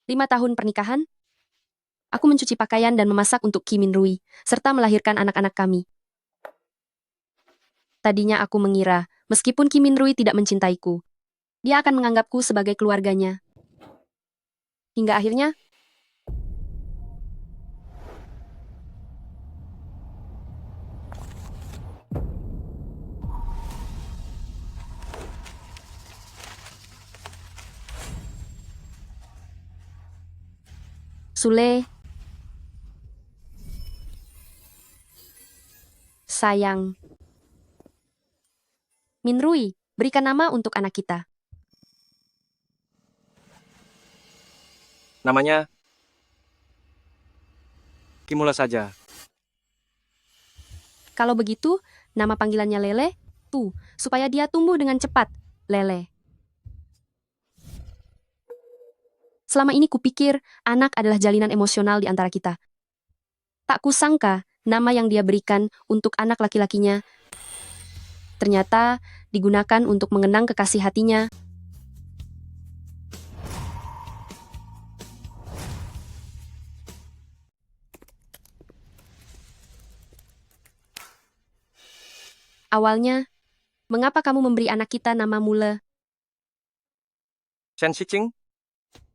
5 tahun pernikahan, aku mencuci pakaian dan memasak untuk Kim Min Rui, serta melahirkan anak-anak kami. Tadinya aku mengira, meskipun Kim Min Rui tidak mencintaiku, dia akan menganggapku sebagai keluarganya. Hingga akhirnya, Sule, sayang. Min Rui, berikan nama untuk anak kita. Namanya Kimula saja. Kalau begitu, nama panggilannya Lele, supaya dia tumbuh dengan cepat, Lele. Selama ini kupikir, anak adalah jalinan emosional di antara kita. Tak kusangka, nama yang dia berikan untuk anak laki-lakinya ternyata digunakan untuk mengenang kekasih hatinya. Awalnya, mengapa kamu memberi anak kita nama Mule? Shen Shiqing,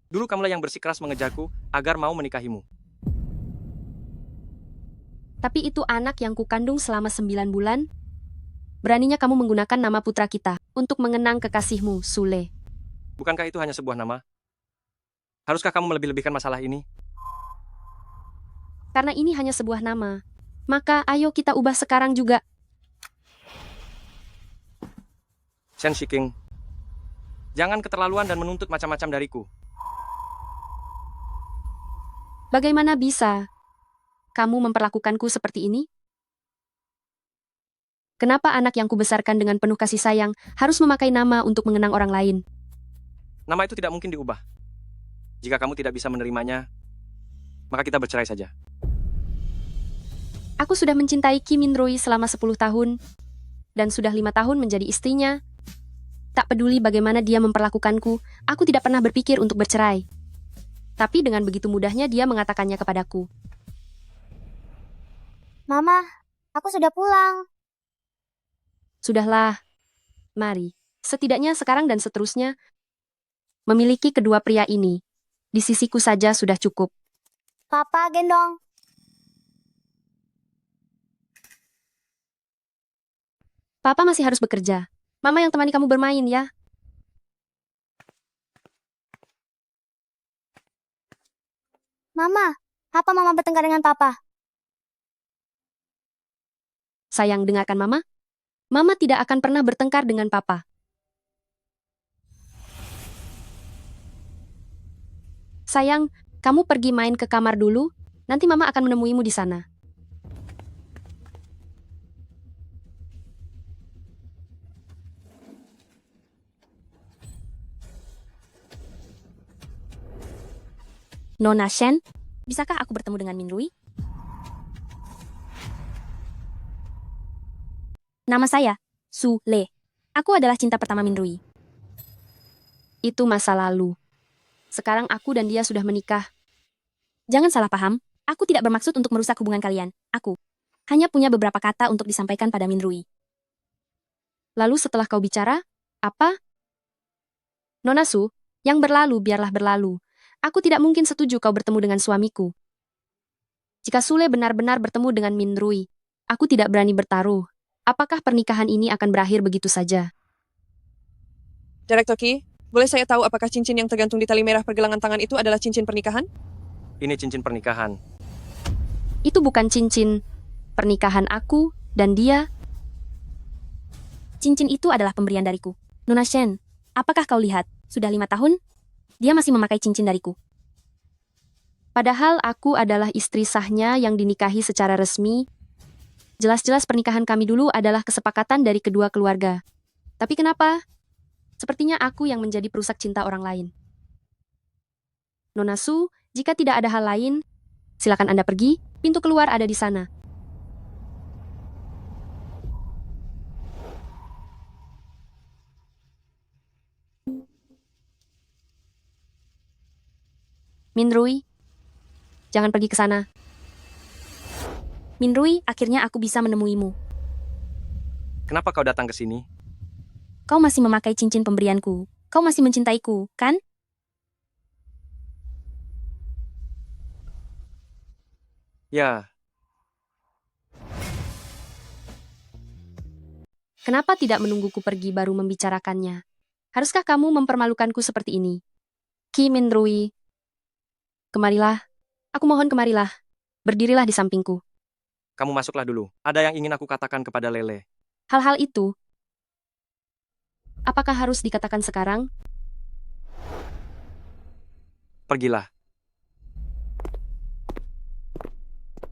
dulu kamulah yang bersikeras mengejarku agar mau menikahimu. Tapi itu anak yang kukandung selama 9 bulan. Beraninya kamu menggunakan nama putra kita untuk mengenang kekasihmu, Sule. Bukankah itu hanya sebuah nama? Haruskah kamu melebih-lebihkan masalah ini? Karena ini hanya sebuah nama, maka ayo kita ubah sekarang juga. Shen Shiqing, jangan keterlaluan dan menuntut macam-macam dariku. Bagaimana bisa kamu memperlakukanku seperti ini? Kenapa anak yang kubesarkan dengan penuh kasih sayang harus memakai nama untuk mengenang orang lain? Nama itu tidak mungkin diubah. Jika kamu tidak bisa menerimanya, maka kita bercerai saja. Aku sudah mencintai Kim Min Rui selama 10 tahun, dan sudah 5 tahun menjadi istrinya. Tak peduli bagaimana dia memperlakukanku, aku tidak pernah berpikir untuk bercerai. Tapi dengan begitu mudahnya dia mengatakannya kepadaku. Mama, aku sudah pulang. Sudahlah, mari. Setidaknya sekarang dan seterusnya, memiliki kedua pria ini. Di sisiku saja sudah cukup. Papa, gendong. Papa masih harus bekerja. Mama yang temani kamu bermain ya. Mama, apa Mama bertengkar dengan Papa? Sayang, dengarkan Mama. Mama tidak akan pernah bertengkar dengan Papa. Sayang, kamu pergi main ke kamar dulu. Nanti Mama akan menemuimu di sana. Nona Shen, bisakah aku bertemu dengan Min Rui? Nama saya, Su Le. Aku adalah cinta pertama Min Rui. Itu masa lalu. Sekarang aku dan dia sudah menikah. Jangan salah paham, aku tidak bermaksud untuk merusak hubungan kalian. Aku hanya punya beberapa kata untuk disampaikan pada Min Rui. Lalu setelah kau bicara, apa? Nona Su, yang berlalu biarlah berlalu. Aku tidak mungkin setuju kau bertemu dengan suamiku. Jika Sule benar-benar bertemu dengan Min Rui, aku tidak berani bertaruh. Apakah pernikahan ini akan berakhir begitu saja? Direktur Ki, boleh saya tahu apakah cincin yang tergantung di tali merah pergelangan tangan itu adalah cincin pernikahan? Ini cincin pernikahan. Itu bukan cincin pernikahan aku dan dia. Cincin itu adalah pemberian dariku. Nona Shen, apakah kau lihat? Sudah 5 tahun, dia masih memakai cincin dariku. Padahal aku adalah istri sahnya yang dinikahi secara resmi. Jelas-jelas pernikahan kami dulu adalah kesepakatan dari kedua keluarga. Tapi kenapa? Sepertinya aku yang menjadi perusak cinta orang lain. Nona Su, jika tidak ada hal lain, silakan Anda pergi, pintu keluar ada di sana. Minrui, jangan pergi ke sana. Minrui, akhirnya aku bisa menemuimu. Kenapa kau datang ke sini? Kau masih memakai cincin pemberianku. Kau masih mencintaiku, kan? Ya, Kenapa tidak menungguku pergi baru membicarakannya? Haruskah kamu mempermalukanku seperti ini? Ki Minrui, kemarilah. Aku mohon kemarilah. Berdirilah di sampingku. kamu masuklah dulu. Ada yang ingin aku katakan kepada Lele. Hal-hal itu, apakah harus dikatakan sekarang? Pergilah.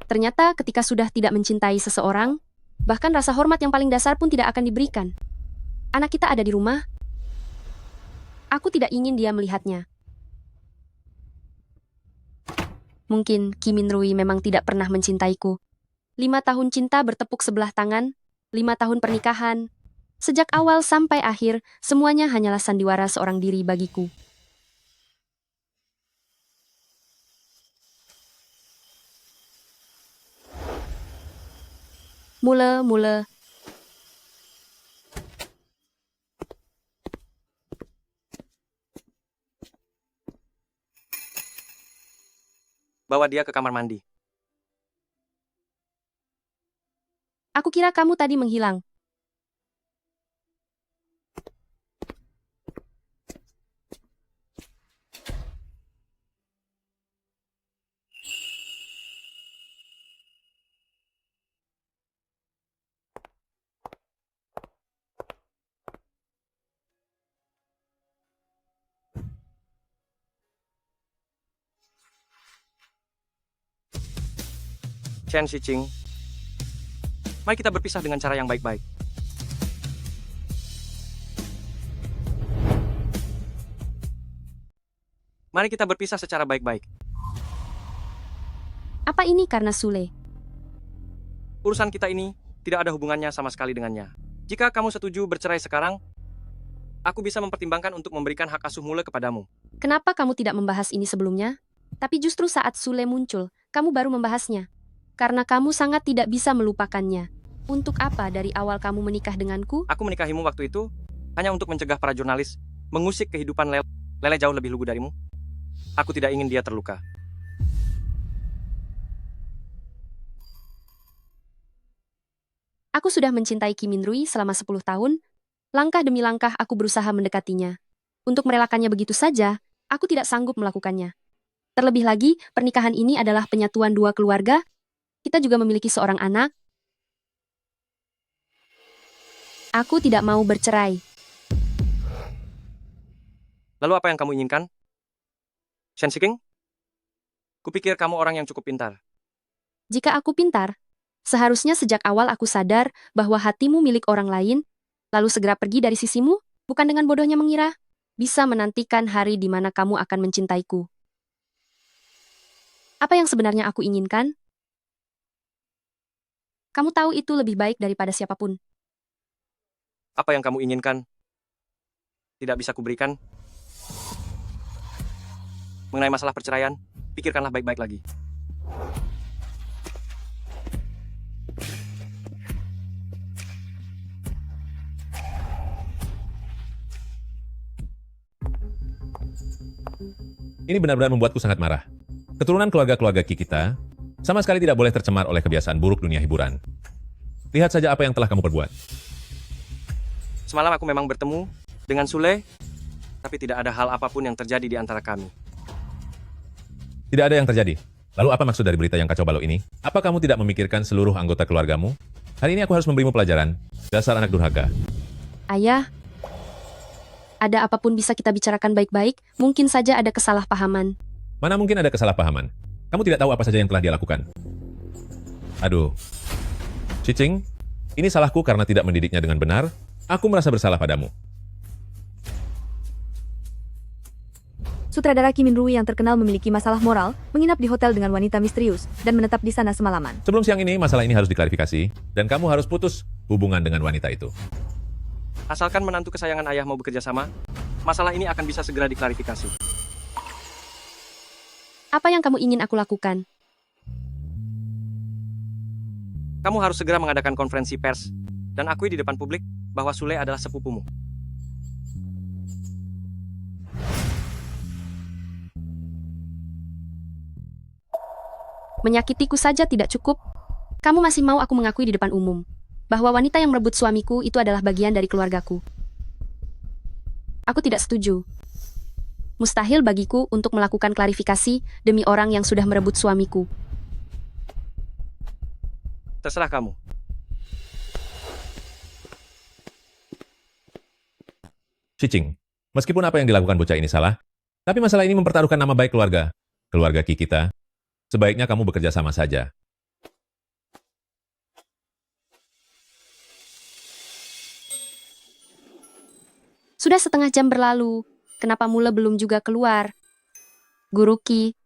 Ternyata ketika sudah tidak mencintai seseorang, bahkan rasa hormat yang paling dasar pun tidak akan diberikan. Anak kita ada di rumah. Aku tidak ingin dia melihatnya. Mungkin Ki Minrui memang tidak pernah mencintaiku. 5 tahun cinta bertepuk sebelah tangan, 5 tahun pernikahan. Sejak awal sampai akhir, semuanya hanyalah sandiwara seorang diri bagiku. Mule. Bawa dia ke kamar mandi. Aku kira kamu tadi menghilang. Chen Shiqing, mari kita berpisah dengan cara yang baik-baik. Mari kita berpisah secara baik-baik. Apa ini karena Sule? Urusan kita ini tidak ada hubungannya sama sekali dengannya. Jika kamu setuju bercerai sekarang, aku bisa mempertimbangkan untuk memberikan hak asuh Mule kepadamu. Kenapa kamu tidak membahas ini sebelumnya? Tapi justru saat Sule muncul, kamu baru membahasnya. Karena kamu sangat tidak bisa melupakannya. Untuk apa dari awal kamu menikah denganku? Aku menikahimu waktu itu hanya untuk mencegah para jurnalis mengusik kehidupan Lele. Lele jauh lebih lugu darimu. Aku tidak ingin dia terluka. Aku sudah mencintai Ki Minrui selama 10 tahun. Langkah demi langkah aku berusaha mendekatinya. Untuk merelakannya begitu saja, aku tidak sanggup melakukannya. Terlebih lagi, pernikahan ini adalah penyatuan dua keluarga. Kita juga memiliki seorang anak. Aku tidak mau bercerai. Lalu apa yang kamu inginkan? Chen Shiqing? Kupikir kamu orang yang cukup pintar. Jika aku pintar, seharusnya sejak awal aku sadar bahwa hatimu milik orang lain, lalu segera pergi dari sisimu, bukan dengan bodohnya mengira, bisa menantikan hari di mana kamu akan mencintaiku. Apa yang sebenarnya aku inginkan? Kamu tahu itu lebih baik daripada siapapun. Apa yang kamu inginkan tidak bisa kuberikan. Mengenai masalah perceraian, pikirkanlah baik-baik lagi. Ini benar-benar membuatku sangat marah. Keturunan keluarga-keluarga Ki kita sama sekali tidak boleh tercemar oleh kebiasaan buruk dunia hiburan. Lihat saja apa yang telah kamu perbuat. Semalam aku memang bertemu dengan Sule, tapi tidak ada hal apapun yang terjadi di antara kami. Tidak ada yang terjadi. Lalu apa maksud dari berita yang kacau balau ini? Apa kamu tidak memikirkan seluruh anggota keluargamu? Hari ini aku harus memberimu pelajaran. Dasar anak durhaka. Ayah, ada apapun bisa kita bicarakan baik-baik, mungkin saja ada kesalahpahaman. Mana mungkin ada kesalahpahaman? Kamu tidak tahu apa saja yang telah dia lakukan. Aduh. Shiqing, ini salahku karena tidak mendidiknya dengan benar. Aku merasa bersalah padamu. Sutradara Ki Minrui yang terkenal memiliki masalah moral, menginap di hotel dengan wanita misterius, dan menetap di sana semalaman. Sebelum siang ini, masalah ini harus diklarifikasi, dan kamu harus putus hubungan dengan wanita itu. Asalkan menantu kesayangan ayah mau bekerja sama, masalah ini akan bisa segera diklarifikasi. Apa yang kamu ingin aku lakukan? Kamu harus segera mengadakan konferensi pers dan akui di depan publik bahwa Sule adalah sepupumu. Menyakitiku saja tidak cukup. Kamu masih mau aku mengakui di depan umum bahwa wanita yang merebut suamiku itu adalah bagian dari keluargaku. Aku tidak setuju. Mustahil bagiku untuk melakukan klarifikasi demi orang yang sudah merebut suamiku. Terserah kamu. Cicing, meskipun apa yang dilakukan bocah ini salah, tapi masalah ini mempertaruhkan nama baik keluarga Ki kita. Sebaiknya kamu bekerja sama saja. Sudah setengah jam berlalu. Kenapa Mule belum juga keluar? Guru Ki,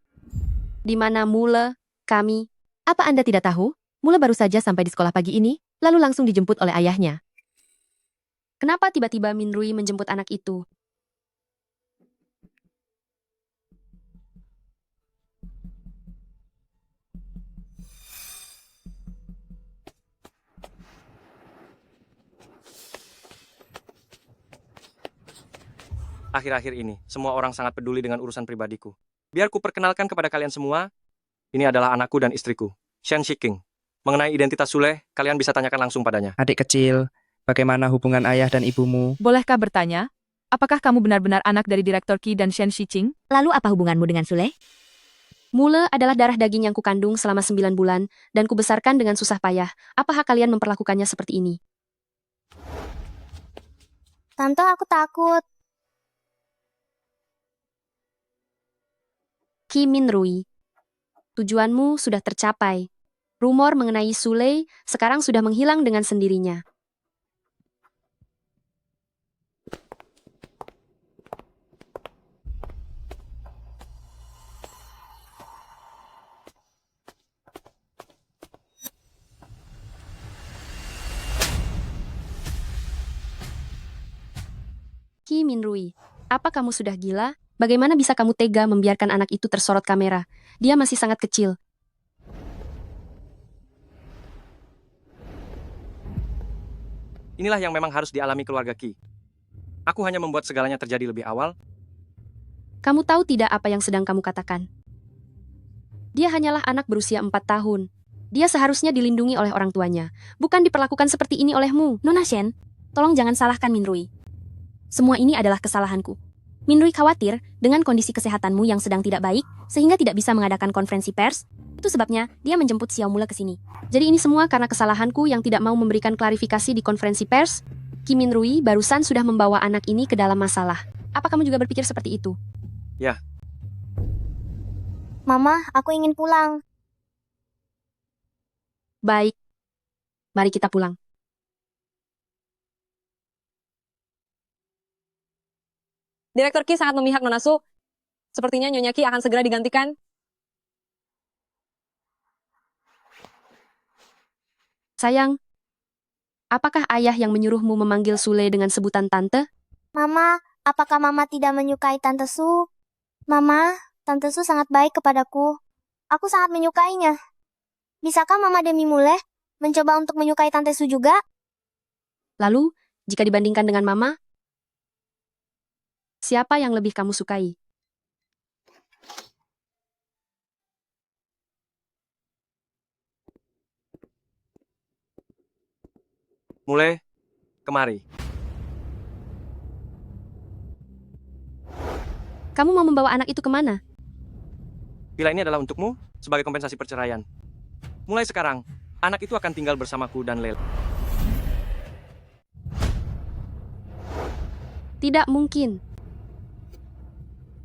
di mana Mule? Kami. Apa Anda tidak tahu? Mule baru saja sampai di sekolah pagi ini, lalu langsung dijemput oleh ayahnya. Kenapa tiba-tiba Minrui menjemput anak itu? Akhir-akhir ini, semua orang sangat peduli dengan urusan pribadiku. Biar ku perkenalkan kepada kalian semua, ini adalah anakku dan istriku, Shen Shiking. Mengenai identitas Sule, kalian bisa tanyakan langsung padanya. Adik kecil, bagaimana hubungan ayah dan ibumu? Bolehkah bertanya? Apakah kamu benar-benar anak dari Direktur Ki dan Shen Shiqing? Lalu apa hubunganmu dengan Sule? Mule adalah darah daging yang kukandung selama 9 bulan, dan kubesarkan dengan susah payah. Apa hak kalian memperlakukannya seperti ini? Tante, aku takut. Ki Minrui, tujuanmu sudah tercapai. Rumor mengenai Sule sekarang sudah menghilang dengan sendirinya. Ki Minrui, apa kamu sudah gila? Bagaimana bisa kamu tega membiarkan anak itu tersorot kamera? Dia masih sangat kecil. Inilah yang memang harus dialami keluarga Ki. Aku hanya membuat segalanya terjadi lebih awal. Kamu tahu tidak apa yang sedang kamu katakan? Dia hanyalah anak berusia 4 tahun. Dia seharusnya dilindungi oleh orang tuanya, bukan diperlakukan seperti ini olehmu. Nona Shen, tolong jangan salahkan Minrui. Semua ini adalah kesalahanku. Minrui khawatir dengan kondisi kesehatanmu yang sedang tidak baik, sehingga tidak bisa mengadakan konferensi pers. Itu sebabnya dia menjemput Xiao Mule ke sini. Jadi ini semua karena kesalahanku yang tidak mau memberikan klarifikasi di konferensi pers. Ki Minrui barusan sudah membawa anak ini ke dalam masalah. Apa kamu juga berpikir seperti itu? Ya, Mama, aku ingin pulang. Baik. Mari kita pulang. Direktur Ki sangat memihak Nona Su. Sepertinya Nyonya Ki akan segera digantikan. Sayang, apakah ayah yang menyuruhmu memanggil Sule dengan sebutan tante? Mama, apakah Mama tidak menyukai Tante Su? Mama, Tante Su sangat baik kepadaku. Aku sangat menyukainya. Bisakah Mama demi Mule mencoba untuk menyukai Tante Su juga? Lalu, jika dibandingkan dengan Mama, siapa yang lebih kamu sukai? Mule, kemari. Kamu mau membawa anak itu kemana? Villa ini adalah untukmu sebagai kompensasi perceraian. Mulai sekarang, anak itu akan tinggal bersamaku dan Lel. Tidak mungkin.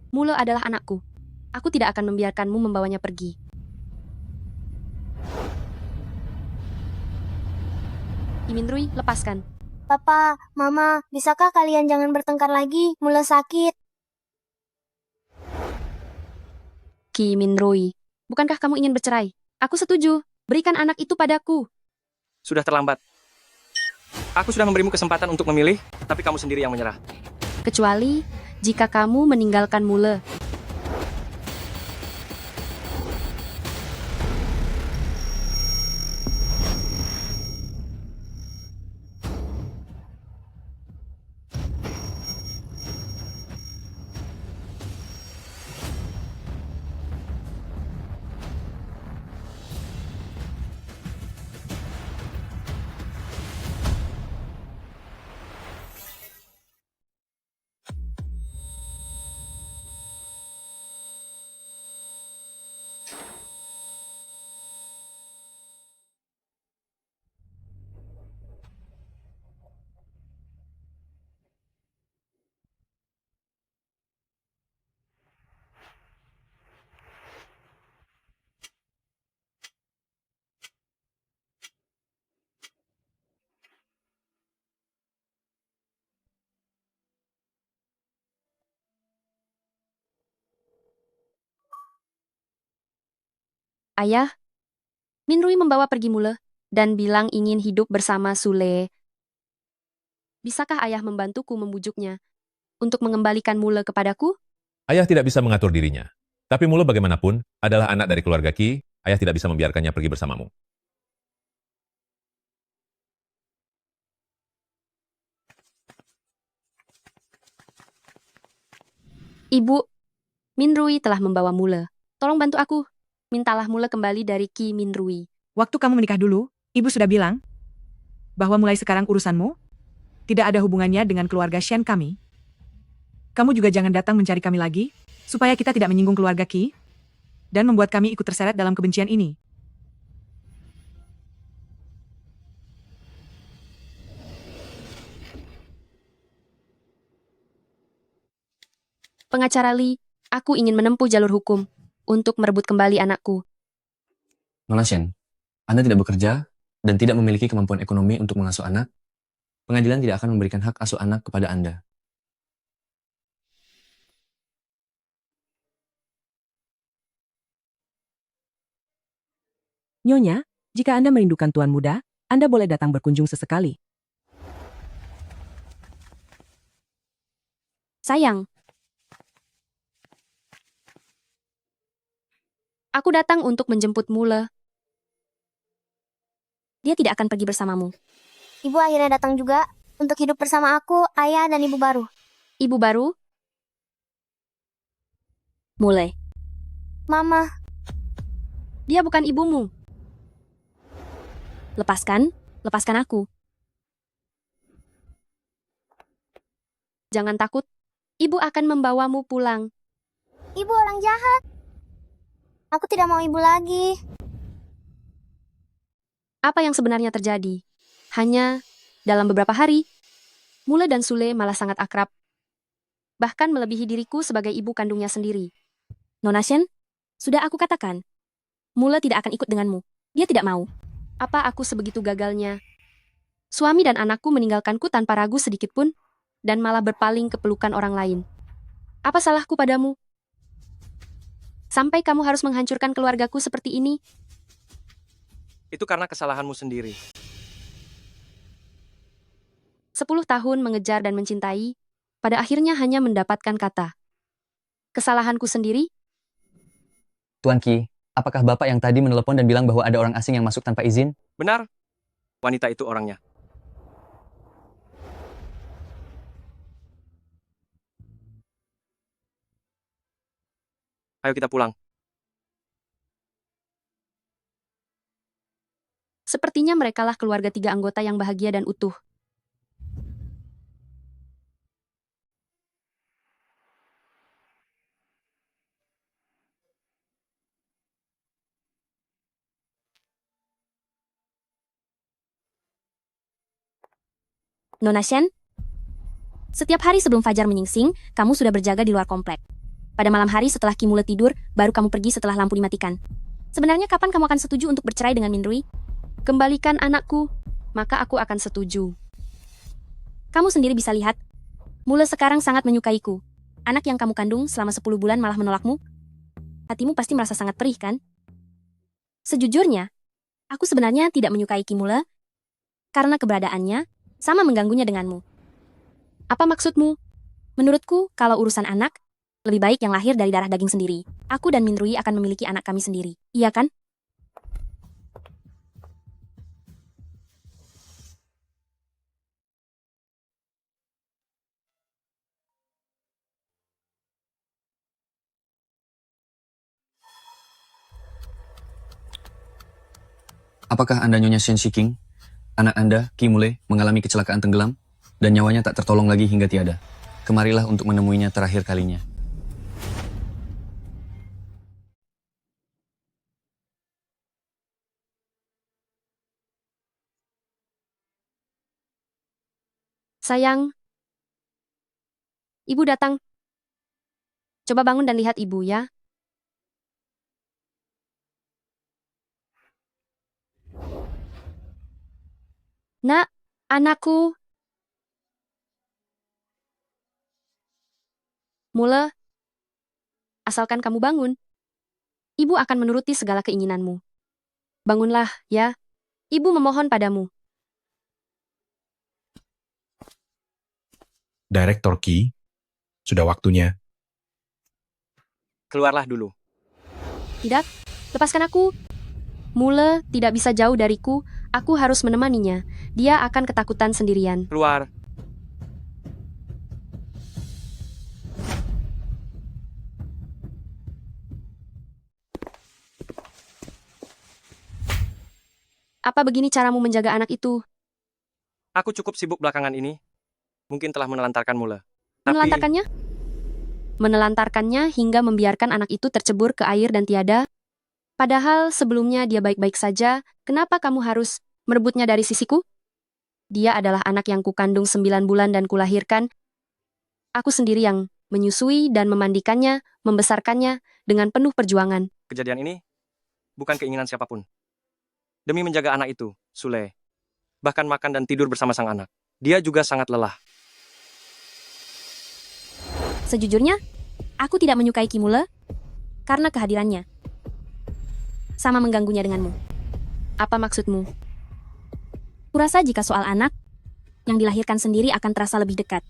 Mule adalah anakku. Aku tidak akan membiarkanmu membawanya pergi. Minrui, lepaskan. Papa, Mama, bisakah kalian jangan bertengkar lagi? Mule sakit. Ki Minrui, bukankah kamu ingin bercerai? Aku setuju. Berikan anak itu padaku. Sudah terlambat. Aku sudah memberimu kesempatan untuk memilih, tapi kamu sendiri yang menyerah. Kecuali jika kamu meninggalkan Mule. Ayah, Minrui membawa pergi Mule dan bilang ingin hidup bersama Sule. Bisakah ayah membantuku membujuknya untuk mengembalikan Mule kepadaku? Ayah tidak bisa mengatur dirinya. Tapi Mule bagaimanapun adalah anak dari keluarga Qi, ayah tidak bisa membiarkannya pergi bersamamu. Ibu, Minrui telah membawa Mule. Tolong bantu aku. Mintalah Mule kembali dari Qi Minrui. Waktu kamu menikah dulu, ibu sudah bilang bahwa mulai sekarang urusanmu tidak ada hubungannya dengan keluarga Shen kami. Kamu juga jangan datang mencari kami lagi, supaya kita tidak menyinggung keluarga Qi dan membuat kami ikut terseret dalam kebencian ini. Pengacara Li, aku ingin menempuh jalur hukum untuk merebut kembali anakku. Nona Shen, Anda tidak bekerja dan tidak memiliki kemampuan ekonomi untuk mengasuh anak. Pengadilan tidak akan memberikan hak asuh anak kepada Anda. Nyonya, jika Anda merindukan tuan muda, Anda boleh datang berkunjung sesekali. Sayang, aku datang untuk menjemput Mule. Dia tidak akan pergi bersamamu. Ibu akhirnya datang juga untuk hidup bersama aku, ayah, dan ibu baru. Ibu baru? Mule, Mama, dia bukan ibumu. Lepaskan aku. Jangan takut, ibu akan membawamu pulang. ibu orang jahat. Aku tidak mau ibu lagi. Apa yang sebenarnya terjadi? Hanya dalam beberapa hari, Mule dan Sule malah sangat akrab. Bahkan melebihi diriku sebagai ibu kandungnya sendiri. Nona Shen, sudah aku katakan, Mule tidak akan ikut denganmu. Dia tidak mau. Apa aku sebegitu gagalnya? Suami dan anakku meninggalkanku tanpa ragu sedikit pun, dan malah berpaling ke pelukan orang lain. Apa salahku padamu? Sampai kamu harus menghancurkan keluargaku seperti ini? Itu karena kesalahanmu sendiri. 10 tahun mengejar dan mencintai, pada akhirnya hanya mendapatkan kata. Kesalahanku sendiri? Tuan Qi, apakah Bapak yang tadi menelepon dan bilang bahwa ada orang asing yang masuk tanpa izin? Benar, wanita itu orangnya. Ayo kita pulang. Sepertinya merekalah keluarga 3 anggota yang bahagia dan utuh. Nona Shen, setiap hari sebelum fajar menyingsing, kamu sudah berjaga di luar komplek. Pada malam hari setelah Kimule tidur, baru kamu pergi setelah lampu dimatikan. Sebenarnya kapan kamu akan setuju untuk bercerai dengan Minrui? Kembalikan anakku, maka aku akan setuju. Kamu sendiri bisa lihat, Mule sekarang sangat menyukaiku. Anak yang kamu kandung selama 10 bulan malah menolakmu. Hatimu pasti merasa sangat perih, kan? Sejujurnya, aku sebenarnya tidak menyukai Kimule, karena keberadaannya sama mengganggunya denganmu. Apa maksudmu? Menurutku, kalau urusan anak, lebih baik yang lahir dari darah daging sendiri. Aku dan Minrui akan memiliki anak kami sendiri. Iya kan? Apakah Anda Nyonya Shen Shiking? Anak Anda, Qi Mule, mengalami kecelakaan tenggelam dan nyawanya tak tertolong lagi hingga tiada. Kemarilah untuk menemuinya terakhir kalinya. Sayang, ibu datang. Coba bangun dan lihat ibu ya. Nak, anakku. Mule, asalkan kamu bangun. ibu akan menuruti segala keinginanmu. Bangunlah, ya. Ibu memohon padamu. Direktur Qi, sudah waktunya. Keluarlah dulu. Tidak, lepaskan aku. Mule tidak bisa jauh dariku, aku harus menemaninya. Dia akan ketakutan sendirian. Keluar. Apa begini caramu menjaga anak itu? Aku cukup sibuk belakangan ini. Mungkin telah menelantarkan Mule. Tapi Menelantarkannya? Menelantarkannya hingga membiarkan anak itu tercebur ke air dan tiada. Padahal sebelumnya dia baik-baik saja, kenapa kamu harus merebutnya dari sisiku? Dia adalah anak yang kukandung 9 bulan dan kulahirkan. Aku sendiri yang menyusui dan memandikannya, membesarkannya dengan penuh perjuangan. kejadian ini bukan keinginan siapapun. Demi menjaga anak itu, Sule, bahkan makan dan tidur bersama sang anak, dia juga sangat lelah. Sejujurnya, aku tidak menyukai Kimule karena kehadirannya. Sama mengganggunya denganmu. Apa maksudmu? Kurasa jika soal anak, yang dilahirkan sendiri akan terasa lebih dekat.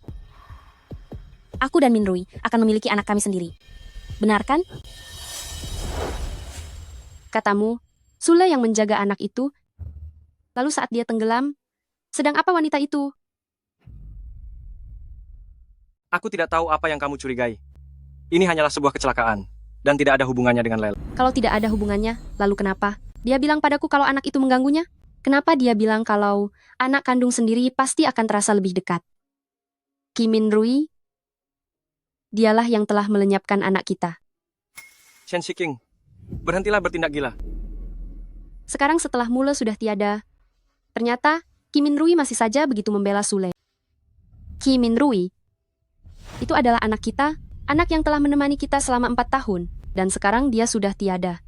Aku dan Minrui akan memiliki anak kami sendiri. Benar kan? Katamu, Sule yang menjaga anak itu, lalu saat dia tenggelam, sedang apa wanita itu? Aku tidak tahu apa yang kamu curigai. Ini hanyalah sebuah kecelakaan, dan tidak ada hubungannya dengan Lela. Kalau tidak ada hubungannya, lalu kenapa? Dia bilang padaku kalau anak itu mengganggunya? Kenapa dia bilang kalau anak kandung sendiri pasti akan terasa lebih dekat? Kim Min-rui, dialah yang telah melenyapkan anak kita. Shen Shiking, berhentilah bertindak gila. Sekarang setelah Mule sudah tiada, ternyata Kim Min-rui masih saja begitu membela Sule. Kim Min-rui, itu adalah anak kita, anak yang telah menemani kita selama 4 tahun, dan sekarang dia sudah tiada.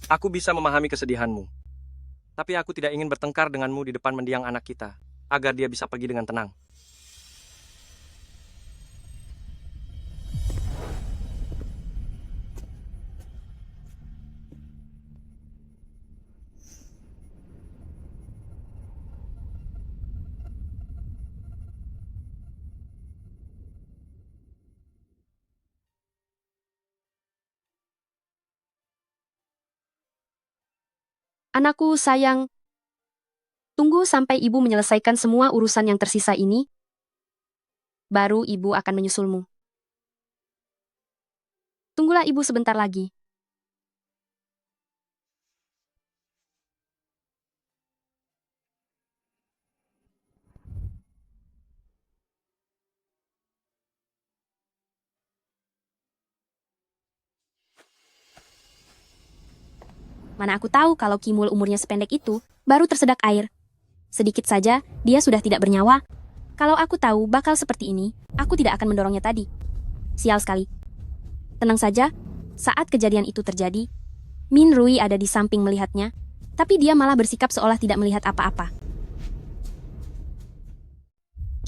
Aku bisa memahami kesedihanmu. Tapi aku tidak ingin bertengkar denganmu di depan mendiang anak kita, agar dia bisa pergi dengan tenang. Anakku sayang, tunggu sampai ibu menyelesaikan semua urusan yang tersisa ini, baru ibu akan menyusulmu. Tunggulah ibu sebentar lagi. Mana aku tahu kalau Kimul umurnya sependek itu, baru tersedak air. Sedikit saja, dia sudah tidak bernyawa. Kalau aku tahu bakal seperti ini, aku tidak akan mendorongnya tadi. Sial sekali. Tenang saja, saat kejadian itu terjadi, Min Rui ada di samping melihatnya, tapi dia malah bersikap seolah tidak melihat apa-apa.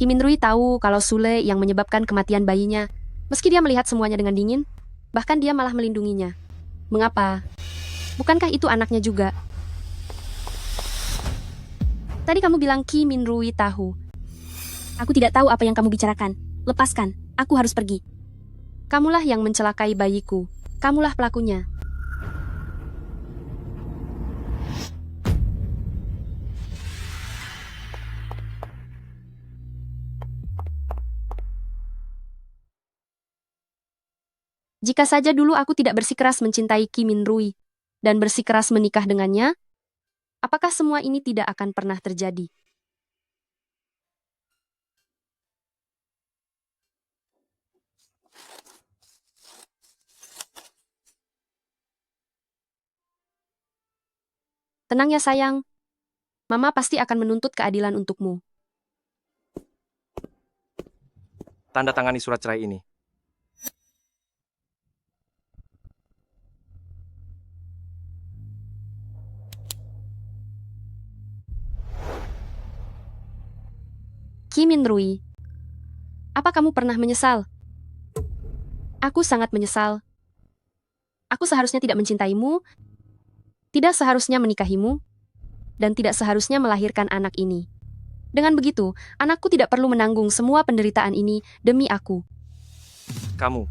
Kim Min Rui tahu kalau Sule yang menyebabkan kematian bayinya, meski dia melihat semuanya dengan dingin, bahkan dia malah melindunginya. Mengapa? Bukankah itu anaknya juga? Tadi kamu bilang Kim Min Rui tahu. Aku tidak tahu apa yang kamu bicarakan. Lepaskan, aku harus pergi. Kamulah yang mencelakai bayiku. Kamulah pelakunya. Jika saja dulu aku tidak bersikeras mencintai Kim Min Rui dan bersikeras menikah dengannya, apakah semua ini tidak akan pernah terjadi? Tenang ya sayang, Mama pasti akan menuntut keadilan untukmu. Tanda tangani surat cerai ini. Kim Min Rui, apa kamu pernah menyesal? Aku sangat menyesal. Aku seharusnya tidak mencintaimu, tidak seharusnya menikahimu, dan tidak seharusnya melahirkan anak ini. Dengan begitu, anakku tidak perlu menanggung semua penderitaan ini demi aku. Kamu.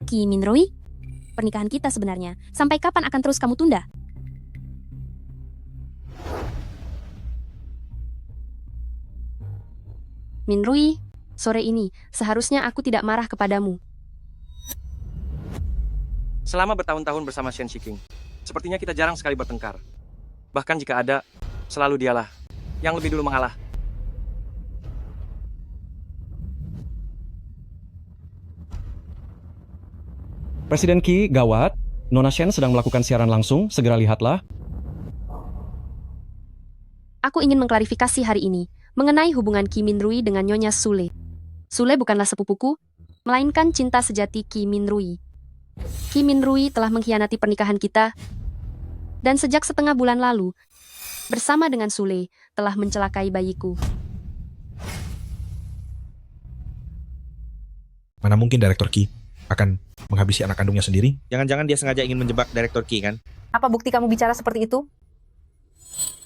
Ki Minrui, pernikahan kita sebenarnya, sampai kapan akan terus kamu tunda? Minrui, sore ini, seharusnya aku tidak marah kepadamu. Selama bertahun-tahun bersama Shen Shiking, sepertinya kita jarang sekali bertengkar. Bahkan jika ada, selalu dialah yang lebih dulu mengalah. Presiden Qi, gawat. Nona Shen sedang melakukan siaran langsung, segera lihatlah. Aku ingin mengklarifikasi hari ini mengenai hubungan Ki Minrui dengan Nyonya Sule. Sule bukanlah sepupuku, melainkan cinta sejati Ki Minrui. Ki Minrui telah mengkhianati pernikahan kita, dan sejak setengah bulan lalu, bersama dengan Sule, telah mencelakai bayiku. Mana mungkin Direktur Qi akan menghabisi anak kandungnya sendiri? Jangan-jangan dia sengaja ingin menjebak Direktur Qi kan? Apa bukti kamu bicara seperti itu?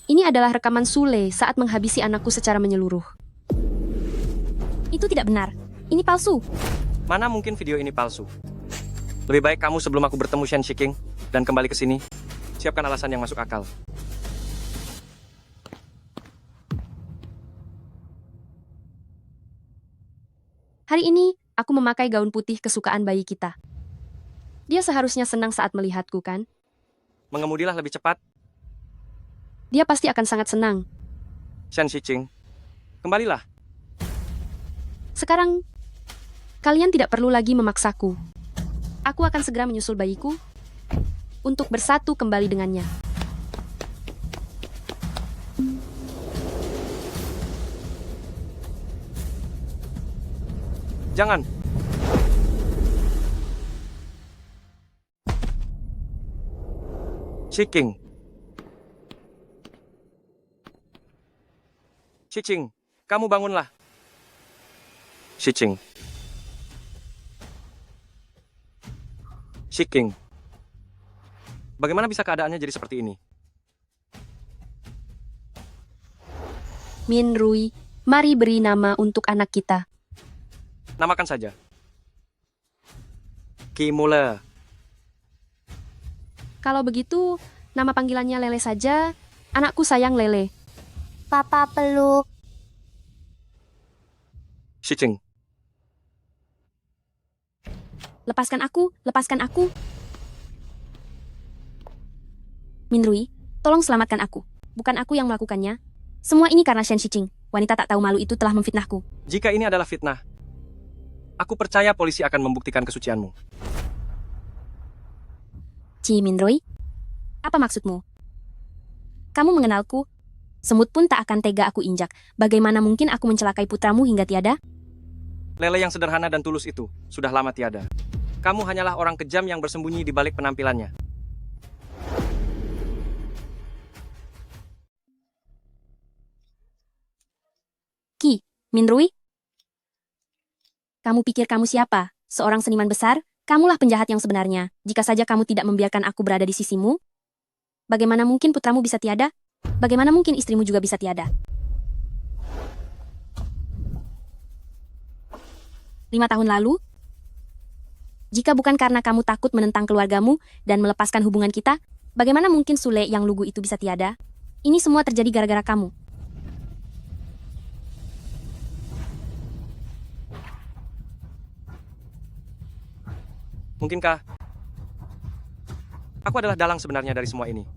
Ini adalah rekaman Sule saat menghabisi anakku secara menyeluruh. Itu tidak benar. Ini palsu. Mana mungkin video ini palsu? Lebih baik kamu sebelum aku bertemu Shen Shiking dan kembali ke sini, siapkan alasan yang masuk akal. Hari ini, aku memakai gaun putih kesukaan bayi kita. Dia seharusnya senang saat melihatku, kan? Mengemudilah lebih cepat, Dia pasti akan sangat senang. Shen Shiking. Kembalilah. Sekarang, kalian tidak perlu lagi memaksaku. Aku akan segera menyusul bayiku untuk bersatu kembali dengannya. Jangan. Shiking. Shiking, kamu bangunlah. Shiking. Shiking. Bagaimana bisa keadaannya jadi seperti ini? Minrui, mari beri nama untuk anak kita. Namakan saja. Kimule. Kalau begitu, nama panggilannya Lele saja. Anakku sayang Lele. Papa peluk. Shiking. Lepaskan aku, lepaskan aku. Minrui, tolong selamatkan aku. Bukan aku yang melakukannya. Semua ini karena Shen Shiqing. Wanita tak tahu malu itu telah memfitnahku. Jika ini adalah fitnah, aku percaya polisi akan membuktikan kesucianmu. Ci Minrui, apa maksudmu? Kamu mengenalku? Semut pun tak akan tega aku injak. Bagaimana mungkin aku mencelakai putramu hingga tiada? Lele yang sederhana dan tulus itu sudah lama tiada. Kamu hanyalah orang kejam yang bersembunyi di balik penampilannya. Ki, Minrui? Kamu pikir kamu siapa? Seorang seniman besar? Kamulah penjahat yang sebenarnya. Jika saja kamu tidak membiarkan aku berada di sisimu, bagaimana mungkin putramu bisa tiada? Bagaimana mungkin istrimu juga bisa tiada? 5 tahun lalu, jika bukan karena kamu takut menentang keluargamu dan melepaskan hubungan kita, bagaimana mungkin Sule yang lugu itu bisa tiada? Ini semua terjadi gara-gara kamu. Mungkinkah aku adalah dalang sebenarnya dari semua ini?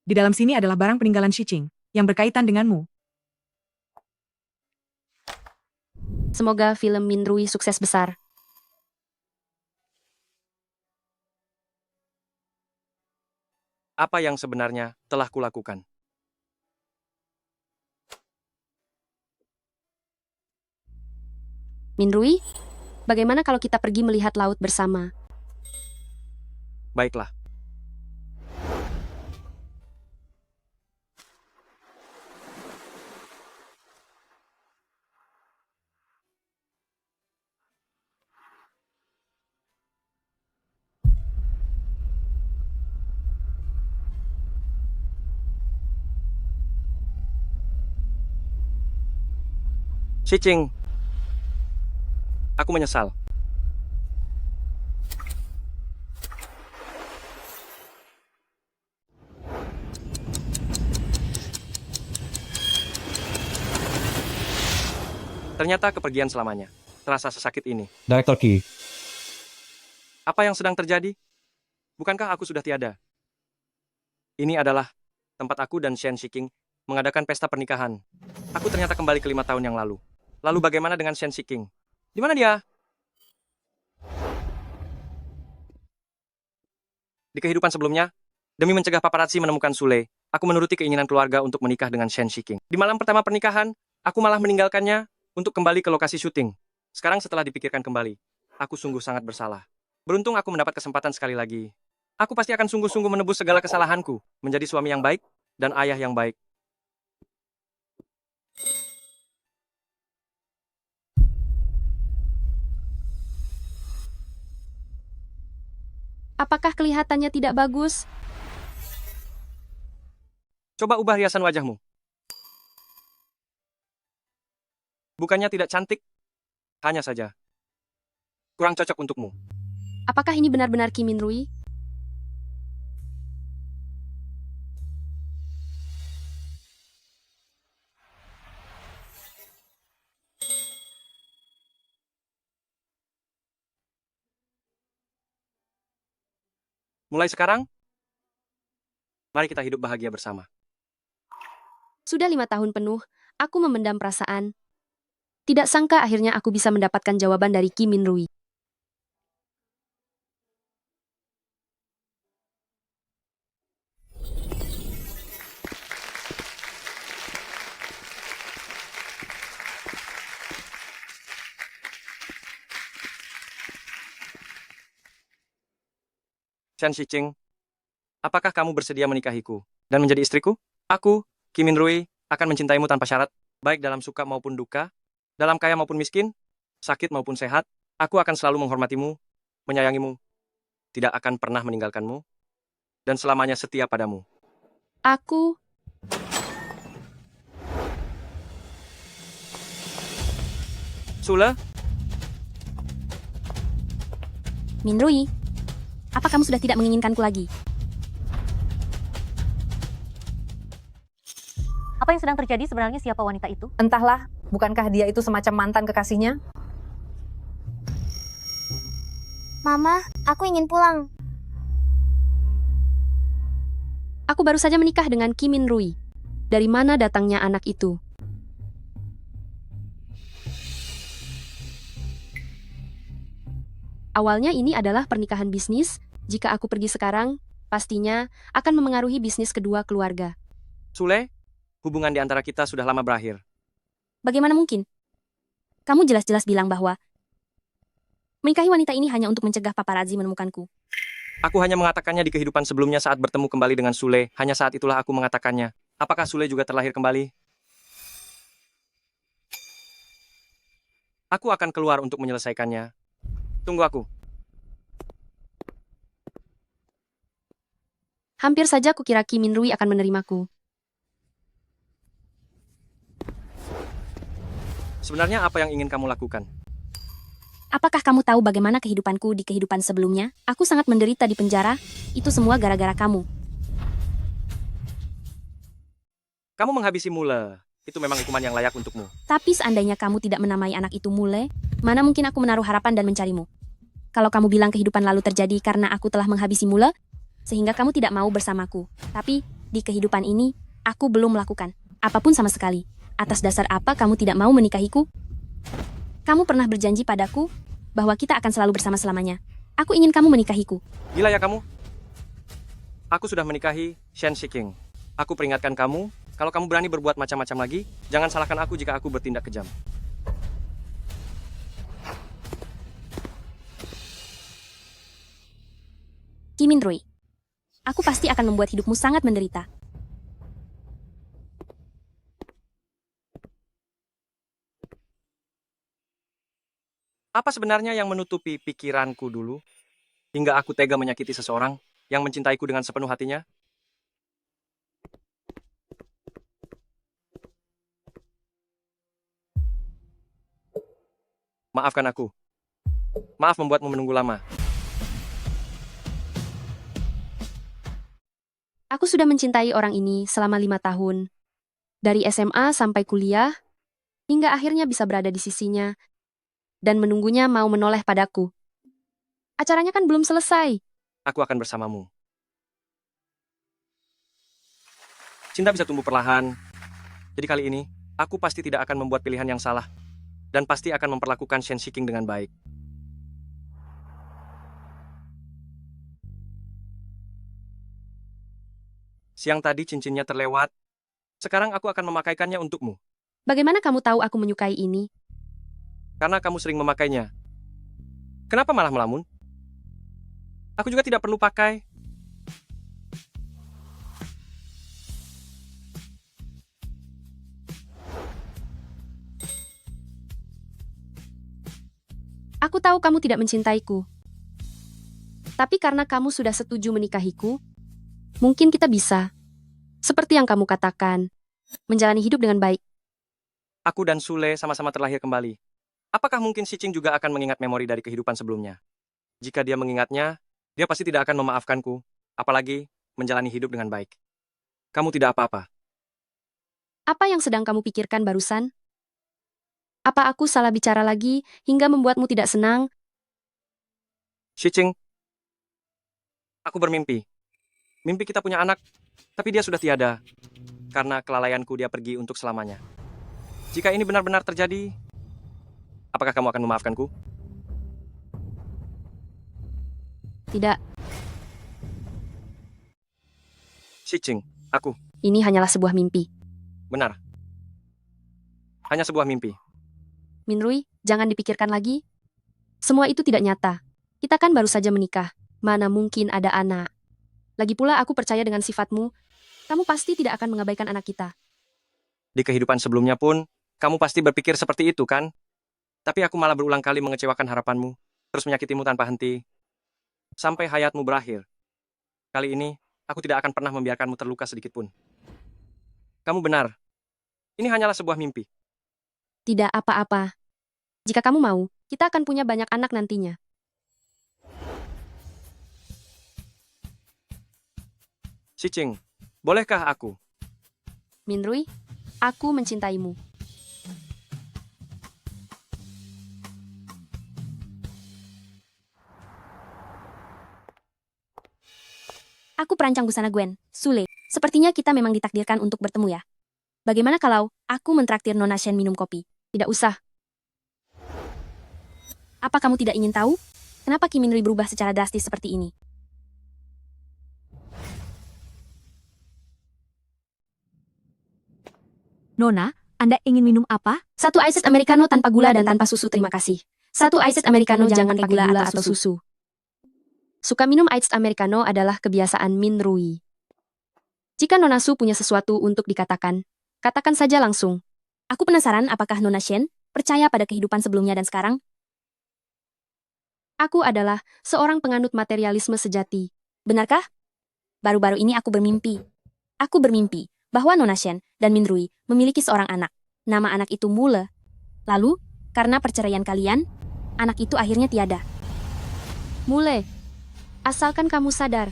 Di dalam sini adalah barang peninggalan Shiqing yang berkaitan denganmu. Semoga film Minrui sukses besar. Apa yang sebenarnya telah kulakukan? Minrui, bagaimana kalau kita pergi melihat laut bersama? Baiklah. Shicing, aku menyesal. Ternyata kepergian selamanya. Terasa sesakit ini. Direktur Ki, Apa yang sedang terjadi? Bukankah aku sudah tiada? Ini adalah tempat aku dan Shen Shiking mengadakan pesta pernikahan. Aku ternyata kembali ke 5 tahun yang lalu. Lalu bagaimana dengan Shen Shiking? Di mana dia? Di kehidupan sebelumnya, demi mencegah paparazzi menemukan Sule, aku menuruti keinginan keluarga untuk menikah dengan Shen Shiking. Di malam pertama pernikahan, aku malah meninggalkannya untuk kembali ke lokasi syuting. Sekarang setelah dipikirkan kembali, aku sungguh sangat bersalah. Beruntung aku mendapat kesempatan sekali lagi. Aku pasti akan sungguh-sungguh menebus segala kesalahanku, menjadi suami yang baik dan ayah yang baik. Apakah kelihatannya tidak bagus? Coba ubah hiasan wajahmu. Bukannya tidak cantik, hanya saja kurang cocok untukmu. Apakah ini benar-benar Kim Minrui? Mulai sekarang, mari kita hidup bahagia bersama. Sudah 5 tahun penuh, aku memendam perasaan. Tidak sangka akhirnya aku bisa mendapatkan jawaban dari Kim Minrui. Shen Shiching, apakah kamu bersedia menikahiku dan menjadi istriku? Aku, Kim Minrui, akan mencintaimu tanpa syarat, baik dalam suka maupun duka, dalam kaya maupun miskin, sakit maupun sehat. Aku akan selalu menghormatimu, menyayangimu, tidak akan pernah meninggalkanmu, dan selamanya setia padamu. Aku... Sule, Minrui, apa kamu sudah tidak menginginkanku lagi? Apa yang sedang terjadi sebenarnya siapa wanita itu? Entahlah, bukankah dia itu semacam mantan kekasihnya? Mama, aku ingin pulang. Aku baru saja menikah dengan Kim Minrui. Dari mana datangnya anak itu? Awalnya ini adalah pernikahan bisnis. Jika aku pergi sekarang, pastinya akan memengaruhi bisnis kedua keluarga. Sule, hubungan di antara kita sudah lama berakhir. Bagaimana mungkin? Kamu jelas-jelas bilang bahwa menikahi wanita ini hanya untuk mencegah paparazzi menemukanku. Aku hanya mengatakannya di kehidupan sebelumnya saat bertemu kembali dengan Sule. Hanya saat itulah aku mengatakannya. Apakah Sule juga terlahir kembali? Aku akan keluar untuk menyelesaikannya. Tunggu aku. Hampir saja kukira Kim Minrui akan menerimaku. Sebenarnya apa yang ingin kamu lakukan? Apakah kamu tahu bagaimana kehidupanku di kehidupan sebelumnya? Aku sangat menderita di penjara. Itu semua gara-gara kamu. Kamu menghabisi Mule. Itu memang hukuman yang layak untukmu. Tapi seandainya kamu tidak menamai anak itu Mule, mana mungkin aku menaruh harapan dan mencarimu? Kalau kamu bilang kehidupan lalu terjadi karena aku telah menghabisi Mule, sehingga kamu tidak mau bersamaku. Tapi, di kehidupan ini, aku belum melakukan apapun sama sekali. Atas dasar apa kamu tidak mau menikahiku? Kamu pernah berjanji padaku bahwa kita akan selalu bersama-selamanya. Aku ingin kamu menikahiku. Gila ya kamu? Aku sudah menikahi Shen Shiking. Aku peringatkan kamu, kalau kamu berani berbuat macam-macam lagi, jangan salahkan aku jika aku bertindak kejam. Minrui. Aku pasti akan membuat hidupmu sangat menderita. Apa sebenarnya yang menutupi pikiranku dulu? Hingga aku tega menyakiti seseorang yang mencintaiku dengan sepenuh hatinya? Maafkan aku. Maaf membuatmu menunggu lama. Aku sudah mencintai orang ini selama 5 tahun. Dari SMA sampai kuliah, hingga akhirnya bisa berada di sisinya dan menunggunya mau menoleh padaku. Acaranya kan belum selesai. Aku akan bersamamu. Cinta bisa tumbuh perlahan. Jadi kali ini, aku pasti tidak akan membuat pilihan yang salah. Dan pasti akan memperlakukan Shen Shiking dengan baik. Siang tadi cincinnya terlewat. Sekarang aku akan memakaikannya untukmu. Bagaimana kamu tahu aku menyukai ini? Karena kamu sering memakainya. Kenapa malah melamun? Aku juga tidak perlu pakai. Aku tahu kamu tidak mencintaiku. Tapi karena kamu sudah setuju menikahiku, mungkin kita bisa, seperti yang kamu katakan, menjalani hidup dengan baik. Aku dan Sule sama-sama terlahir kembali. Apakah mungkin Shiching juga akan mengingat memori dari kehidupan sebelumnya? Jika dia mengingatnya, dia pasti tidak akan memaafkanku, apalagi menjalani hidup dengan baik. Kamu tidak apa-apa. Apa yang sedang kamu pikirkan barusan? Apa aku salah bicara lagi hingga membuatmu tidak senang? Shiching, aku bermimpi. Mimpi kita punya anak, tapi dia sudah tiada. Karena kelalaianku dia pergi untuk selamanya. Jika ini benar-benar terjadi, apakah kamu akan memaafkanku? Tidak, Shiching, aku. ini hanyalah sebuah mimpi. Benar. Hanya sebuah mimpi. Minrui, jangan dipikirkan lagi. Semua itu tidak nyata. Kita kan baru saja menikah. Mana mungkin ada anak. Lagi pula aku percaya dengan sifatmu. Kamu pasti tidak akan mengabaikan anak kita. Di kehidupan sebelumnya pun, kamu pasti berpikir seperti itu, kan? Tapi aku malah berulang kali mengecewakan harapanmu, terus menyakitimu tanpa henti, sampai hayatmu berakhir. Kali ini, aku tidak akan pernah membiarkanmu terluka sedikit pun. Kamu benar. Ini hanyalah sebuah mimpi. Tidak apa-apa. Jika kamu mau, kita akan punya banyak anak nantinya. Shiching, bolehkah aku? Minrui, aku mencintaimu. Aku perancang busana Gwen, Sule. Sepertinya kita memang ditakdirkan untuk bertemu ya. Bagaimana kalau aku mentraktir Nona Shen minum kopi? Tidak usah. Apa kamu tidak ingin tahu? Kenapa Kim Minrui berubah secara drastis seperti ini? Nona, Anda ingin minum apa? Satu ice americano tanpa gula dan tanpa susu, terima kasih. Satu ice americano jangan pakai gula atau susu. Suka minum ice americano adalah kebiasaan Minrui. Jika Nona Su punya sesuatu untuk dikatakan, katakan saja langsung. Aku penasaran apakah Nona Shen percaya pada kehidupan sebelumnya dan sekarang? Aku adalah seorang penganut materialisme sejati. Benarkah? Baru-baru ini aku bermimpi. Aku bermimpi bahwa Nona Shen dan Minrui memiliki seorang anak. Nama anak itu Mule. Lalu, karena perceraian kalian, anak itu akhirnya tiada. Mule, asalkan kamu sadar.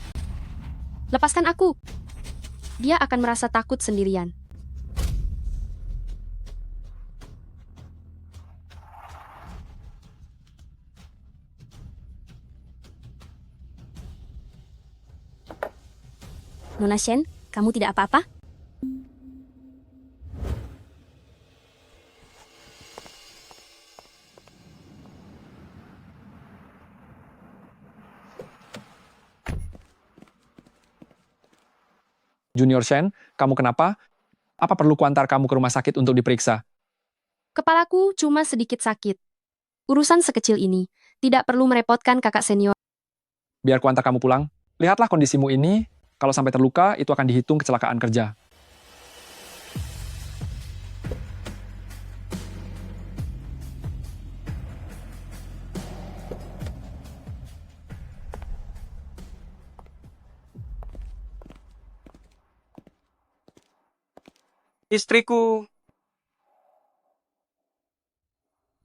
Lepaskan aku. Dia akan merasa takut sendirian. Nona Shen, kamu tidak apa-apa? Junior Shen, kamu kenapa? Apa perlu kuantar kamu ke rumah sakit untuk diperiksa? Kepalaku cuma sedikit sakit. Urusan sekecil ini tidak perlu merepotkan kakak senior. Biar kuantar kamu pulang. Lihatlah kondisimu ini, kalau sampai terluka, itu akan dihitung kecelakaan kerja. Istriku.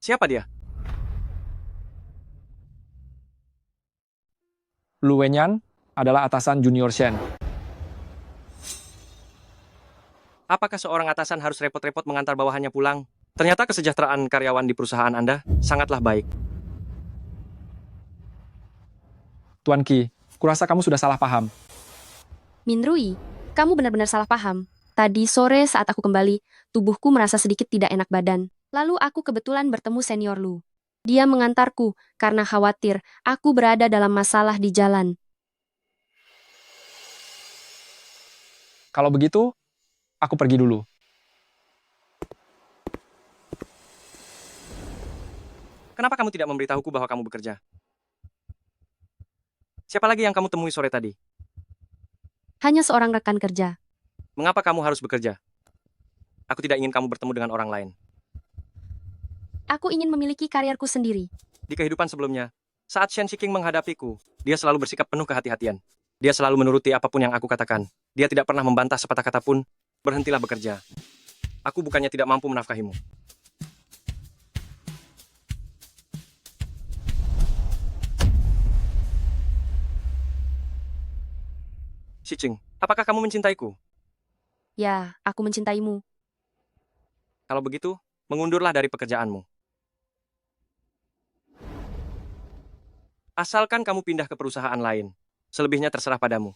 Siapa dia? Lu Wenyan adalah atasan Junior Shen. Apakah seorang atasan harus repot-repot mengantar bawahannya pulang? Ternyata kesejahteraan karyawan di perusahaan Anda sangatlah baik. Tuan Qi, kurasa kamu sudah salah paham. Minrui, kamu benar-benar salah paham. Tadi sore saat aku kembali, tubuhku merasa sedikit tidak enak badan. Lalu aku kebetulan bertemu senior Lu. Dia mengantarku karena khawatir aku berada dalam masalah di jalan. Kalau begitu, aku pergi dulu. Kenapa kamu tidak memberitahuku bahwa kamu bekerja? Siapa lagi yang kamu temui sore tadi? Hanya seorang rekan kerja. Mengapa kamu harus bekerja? Aku tidak ingin kamu bertemu dengan orang lain. Aku ingin memiliki karirku sendiri. Di kehidupan sebelumnya, saat Shen Shiking menghadapiku, dia selalu bersikap penuh kehati-hatian. Dia selalu menuruti apapun yang aku katakan. Dia tidak pernah membantah sepatah kata pun. Berhentilah bekerja. Aku bukannya tidak mampu menafkahimu. Shiching, apakah kamu mencintaiku? Ya, aku mencintaimu. Kalau begitu, mengundurlah dari pekerjaanmu. Asalkan kamu pindah ke perusahaan lain. Selebihnya terserah padamu.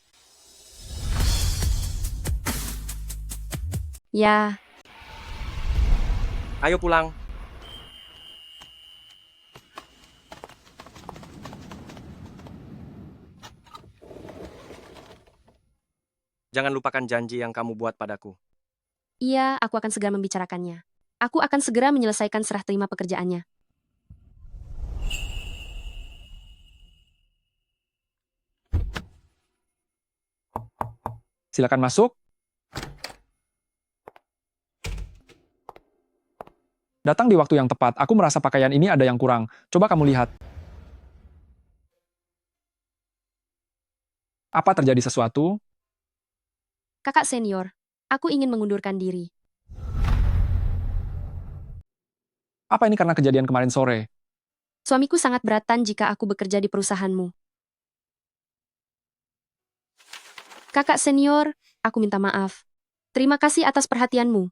Ya, Ayo pulang. Jangan lupakan janji yang kamu buat padaku. iya, aku akan segera membicarakannya. Aku akan segera menyelesaikan serah terima pekerjaannya. Silakan masuk. Datang di waktu yang tepat. Aku merasa pakaian ini ada yang kurang. Coba kamu lihat. Apa terjadi sesuatu? Kakak senior, aku ingin mengundurkan diri. Apa ini karena kejadian kemarin sore? Suamiku sangat beratan jika aku bekerja di perusahaanmu. Kakak senior, aku minta maaf. Terima kasih atas perhatianmu.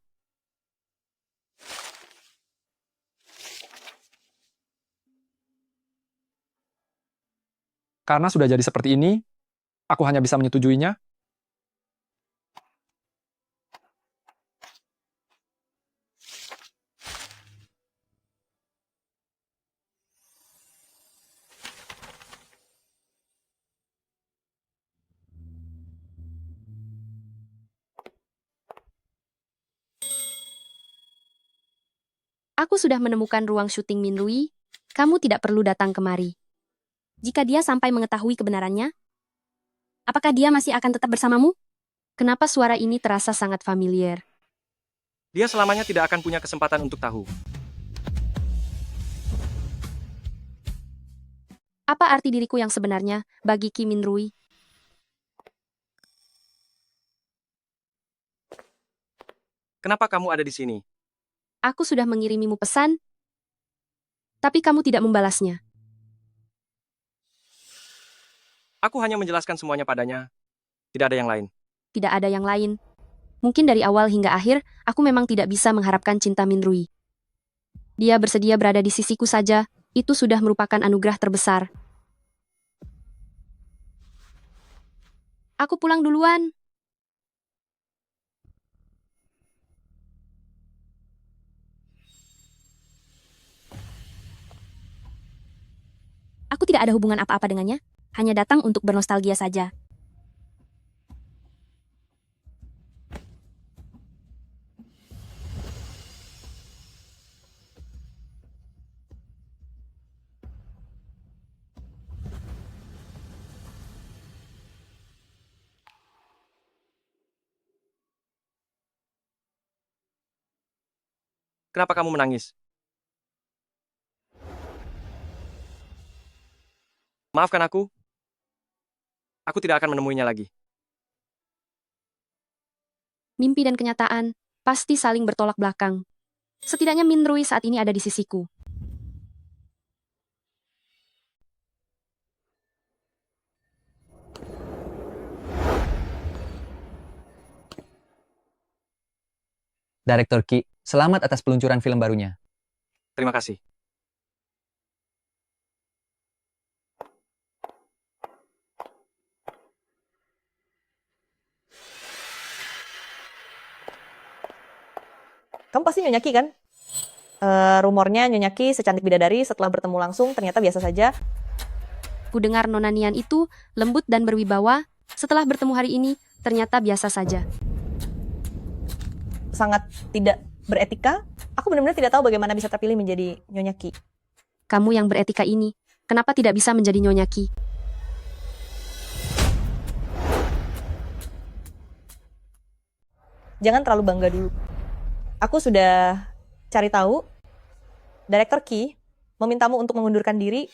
Karena sudah jadi seperti ini, aku hanya bisa menyetujuinya. Aku sudah menemukan ruang syuting Minrui. Kamu tidak perlu datang kemari. Jika dia sampai mengetahui kebenarannya, apakah dia masih akan tetap bersamamu? Kenapa suara ini terasa sangat familiar? Dia selamanya tidak akan punya kesempatan untuk tahu. Apa arti diriku yang sebenarnya bagi Kim Minrui? Kenapa kamu ada di sini? Aku sudah mengirimimu pesan, tapi kamu tidak membalasnya. Aku hanya menjelaskan semuanya padanya. Tidak ada yang lain. Tidak ada yang lain. Mungkin dari awal hingga akhir, aku memang tidak bisa mengharapkan cinta Minrui. Dia bersedia berada di sisiku saja, itu sudah merupakan anugerah terbesar. Aku pulang duluan. Aku tidak ada hubungan apa-apa dengannya, hanya datang untuk bernostalgia saja. Kenapa kamu menangis? Maafkan aku. Aku tidak akan menemuinya lagi. Mimpi dan kenyataan pasti saling bertolak belakang. Setidaknya Min Rui saat ini ada di sisiku. Direktur Ki, selamat atas peluncuran film barunya. Terima kasih. Kamu pasti Nyonya Ki kan? Rumornya Nyonya Ki secantik bidadari setelah bertemu langsung ternyata biasa saja. Ku dengar Nona Nian itu lembut dan berwibawa. Setelah bertemu hari ini, ternyata biasa saja. Sangat tidak beretika. Aku benar-benar tidak tahu bagaimana bisa terpilih menjadi Nyonya Ki. Kamu yang beretika ini, kenapa tidak bisa menjadi Nyonya Ki? Jangan terlalu bangga dulu. Aku sudah cari tahu, Direktur Ki memintamu untuk mengundurkan diri.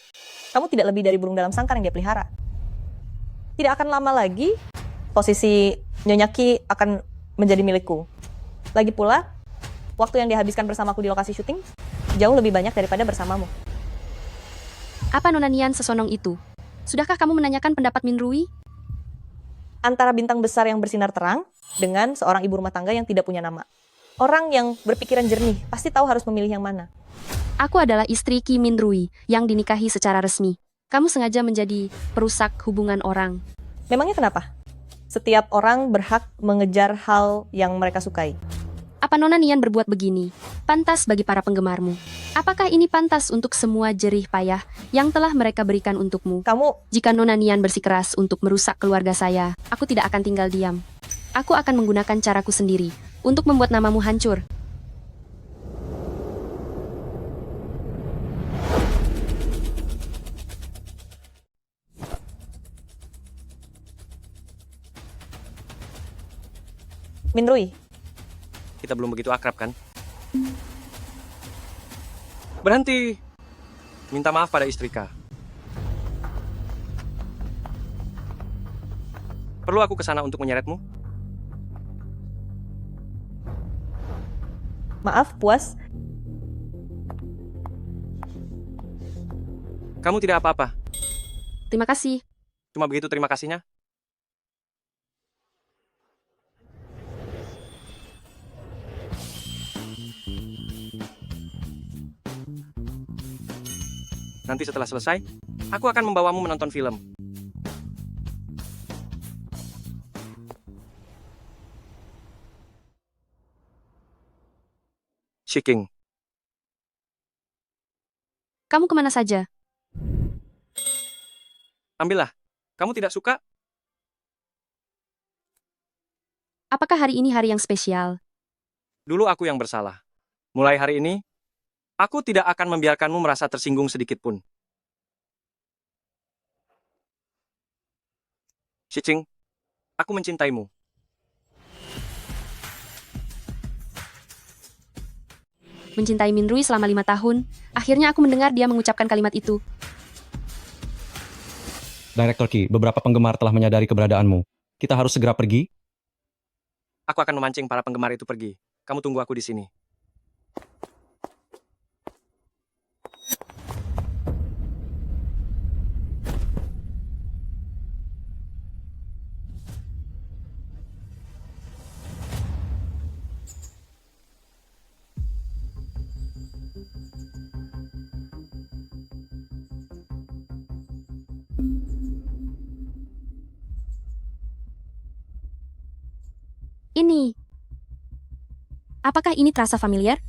Kamu tidak lebih dari burung dalam sangkar yang dia pelihara. Tidak akan lama lagi, posisi Nyonya Ki akan menjadi milikku. Lagi pula, waktu yang dihabiskan bersamaku di lokasi syuting jauh lebih banyak daripada bersamamu. Apa Nona Nian sesonong itu? Sudahkah kamu menanyakan pendapat Min Rui? Antara bintang besar yang bersinar terang dengan seorang ibu rumah tangga yang tidak punya nama. Orang yang berpikiran jernih pasti tahu harus memilih yang mana. Aku adalah istri Ki Min Rui yang dinikahi secara resmi. Kamu sengaja menjadi perusak hubungan orang. Memangnya kenapa? Setiap orang berhak mengejar hal yang mereka sukai. Apa Nona Nian berbuat begini? Pantas bagi para penggemarmu. Apakah ini pantas untuk semua jerih payah yang telah mereka berikan untukmu? Jika Nona Nian bersikeras untuk merusak keluarga saya, aku tidak akan tinggal diam. Aku akan menggunakan caraku sendiri untuk membuat namamu hancur. Min Rui, Kita belum begitu akrab kan? Berhenti. Minta maaf pada istrika. Perlu aku ke sana untuk menyeretmu? maaf, puas. Kamu tidak apa-apa. Terima kasih. Cuma begitu terima kasihnya. Nanti setelah selesai, aku akan membawamu menonton film. Shiking. Kamu kemana saja? Ambillah. Kamu tidak suka? Apakah hari ini hari yang spesial? Dulu aku yang bersalah. Mulai hari ini, aku tidak akan membiarkanmu merasa tersinggung sedikit pun. Shiching, aku mencintaimu. Mencintai Min Rui selama 5 tahun, akhirnya aku mendengar dia mengucapkan kalimat itu. Direktur Ki, beberapa penggemar telah menyadari keberadaanmu. Kita harus segera pergi. Aku akan memancing para penggemar itu pergi. Kamu tunggu aku di sini. Ini. Apakah ini terasa familiar?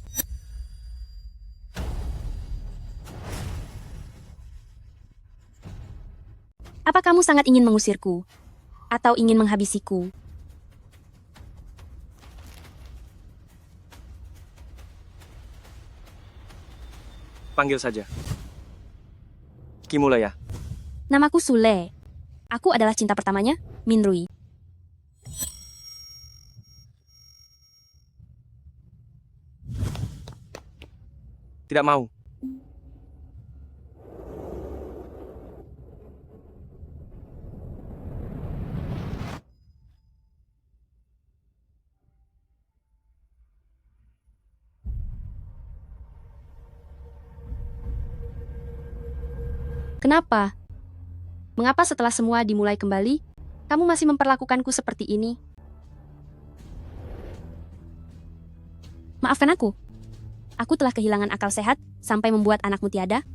Apa kamu sangat ingin mengusirku? Atau ingin menghabisiku? Panggil saja. Kimulaya. Namaku Sule. Aku adalah cinta pertamanya, Min Rui. Tidak mau. Kenapa? Mengapa setelah semua dimulai kembali, kamu masih memperlakukanku seperti ini? Maafkan aku. Aku telah kehilangan akal sehat sampai membuat anakmu tiada.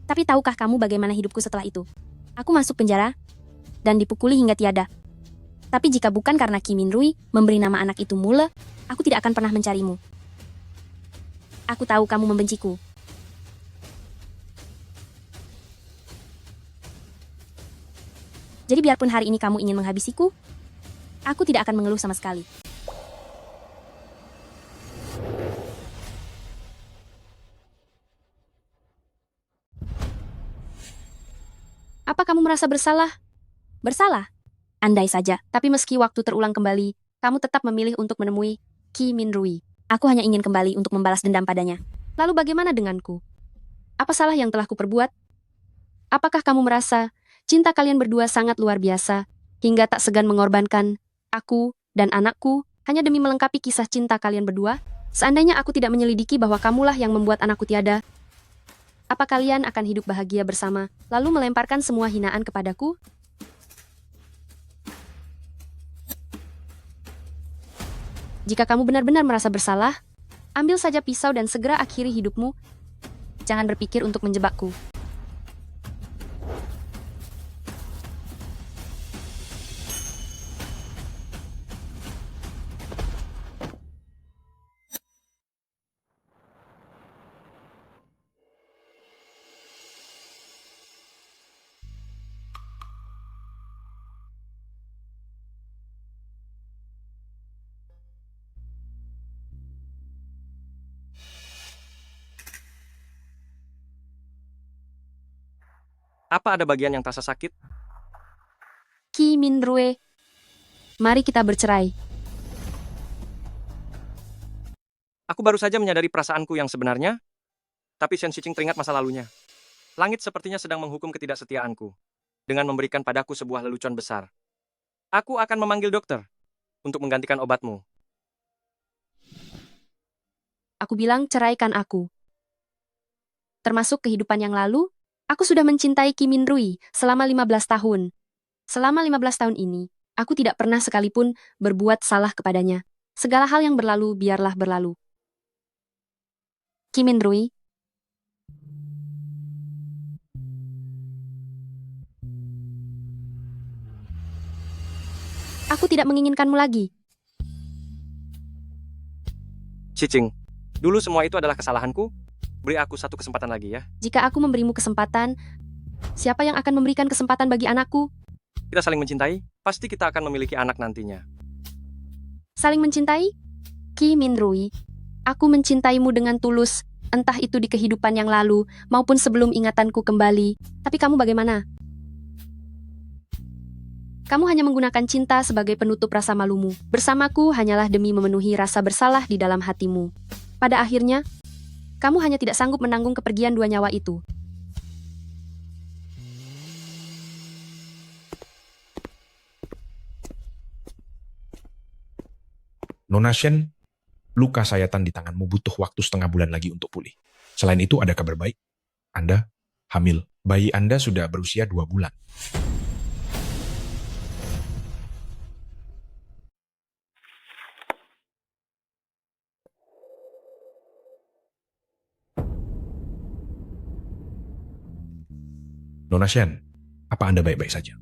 Tapi tahukah kamu bagaimana hidupku setelah itu? Aku masuk penjara dan dipukuli hingga tiada. Tapi jika bukan karena Kim Min Rui memberi nama anak itu Mule, aku tidak akan pernah mencarimu. Aku tahu kamu membenciku. Jadi biarpun hari ini kamu ingin menghabisiku, aku tidak akan mengeluh sama sekali. Apa kamu merasa bersalah? Bersalah? Andai saja, tapi meski waktu terulang kembali, kamu tetap memilih untuk menemui Kim Min Rui. Aku hanya ingin kembali untuk membalas dendam padanya. Lalu bagaimana denganku? Apa salah yang telah kuperbuat? Apakah kamu merasa cinta kalian berdua sangat luar biasa, hingga tak segan mengorbankan aku dan anakku hanya demi melengkapi kisah cinta kalian berdua? Seandainya aku tidak menyelidiki bahwa kamulah yang membuat anakku tiada, apa kalian akan hidup bahagia bersama, lalu melemparkan semua hinaan kepadaku? Jika kamu benar-benar merasa bersalah, ambil saja pisau dan segera akhiri hidupmu. Jangan berpikir untuk menjebakku. Apa ada bagian yang terasa sakit? Kim Min Rui, mari kita bercerai. Aku baru saja menyadari perasaanku yang sebenarnya, tapi Shen Shiqing teringat masa lalunya. Langit sepertinya sedang menghukum ketidaksetiaanku, dengan memberikan padaku sebuah lelucon besar. Aku akan memanggil dokter untuk menggantikan obatmu. Aku bilang ceraikan aku. Termasuk kehidupan yang lalu, aku sudah mencintai Kim Min Rui selama 15 tahun. Selama 15 tahun ini, aku tidak pernah sekalipun berbuat salah kepadanya. Segala hal yang berlalu biarlah berlalu. Kim Min Rui, aku tidak menginginkanmu lagi. Shiqing, dulu semua itu adalah kesalahanku. Beri aku satu kesempatan lagi ya. Jika aku memberimu kesempatan, siapa yang akan memberikan kesempatan bagi anakku? Kita saling mencintai, pasti kita akan memiliki anak nantinya. Saling mencintai? Kim Min Rui, aku mencintaimu dengan tulus, entah itu di kehidupan yang lalu, maupun sebelum ingatanku kembali. Tapi kamu bagaimana? Kamu hanya menggunakan cinta sebagai penutup rasa malumu. Bersamaku hanyalah demi memenuhi rasa bersalah di dalam hatimu. Pada akhirnya, kamu hanya tidak sanggup menanggung kepergian dua nyawa itu. Nona Shen, luka sayatan di tanganmu butuh waktu 1/2 bulan lagi untuk pulih. Selain itu ada kabar baik. Anda hamil. Bayi Anda sudah berusia 2 bulan. Nona Shen, apa Anda baik-baik saja?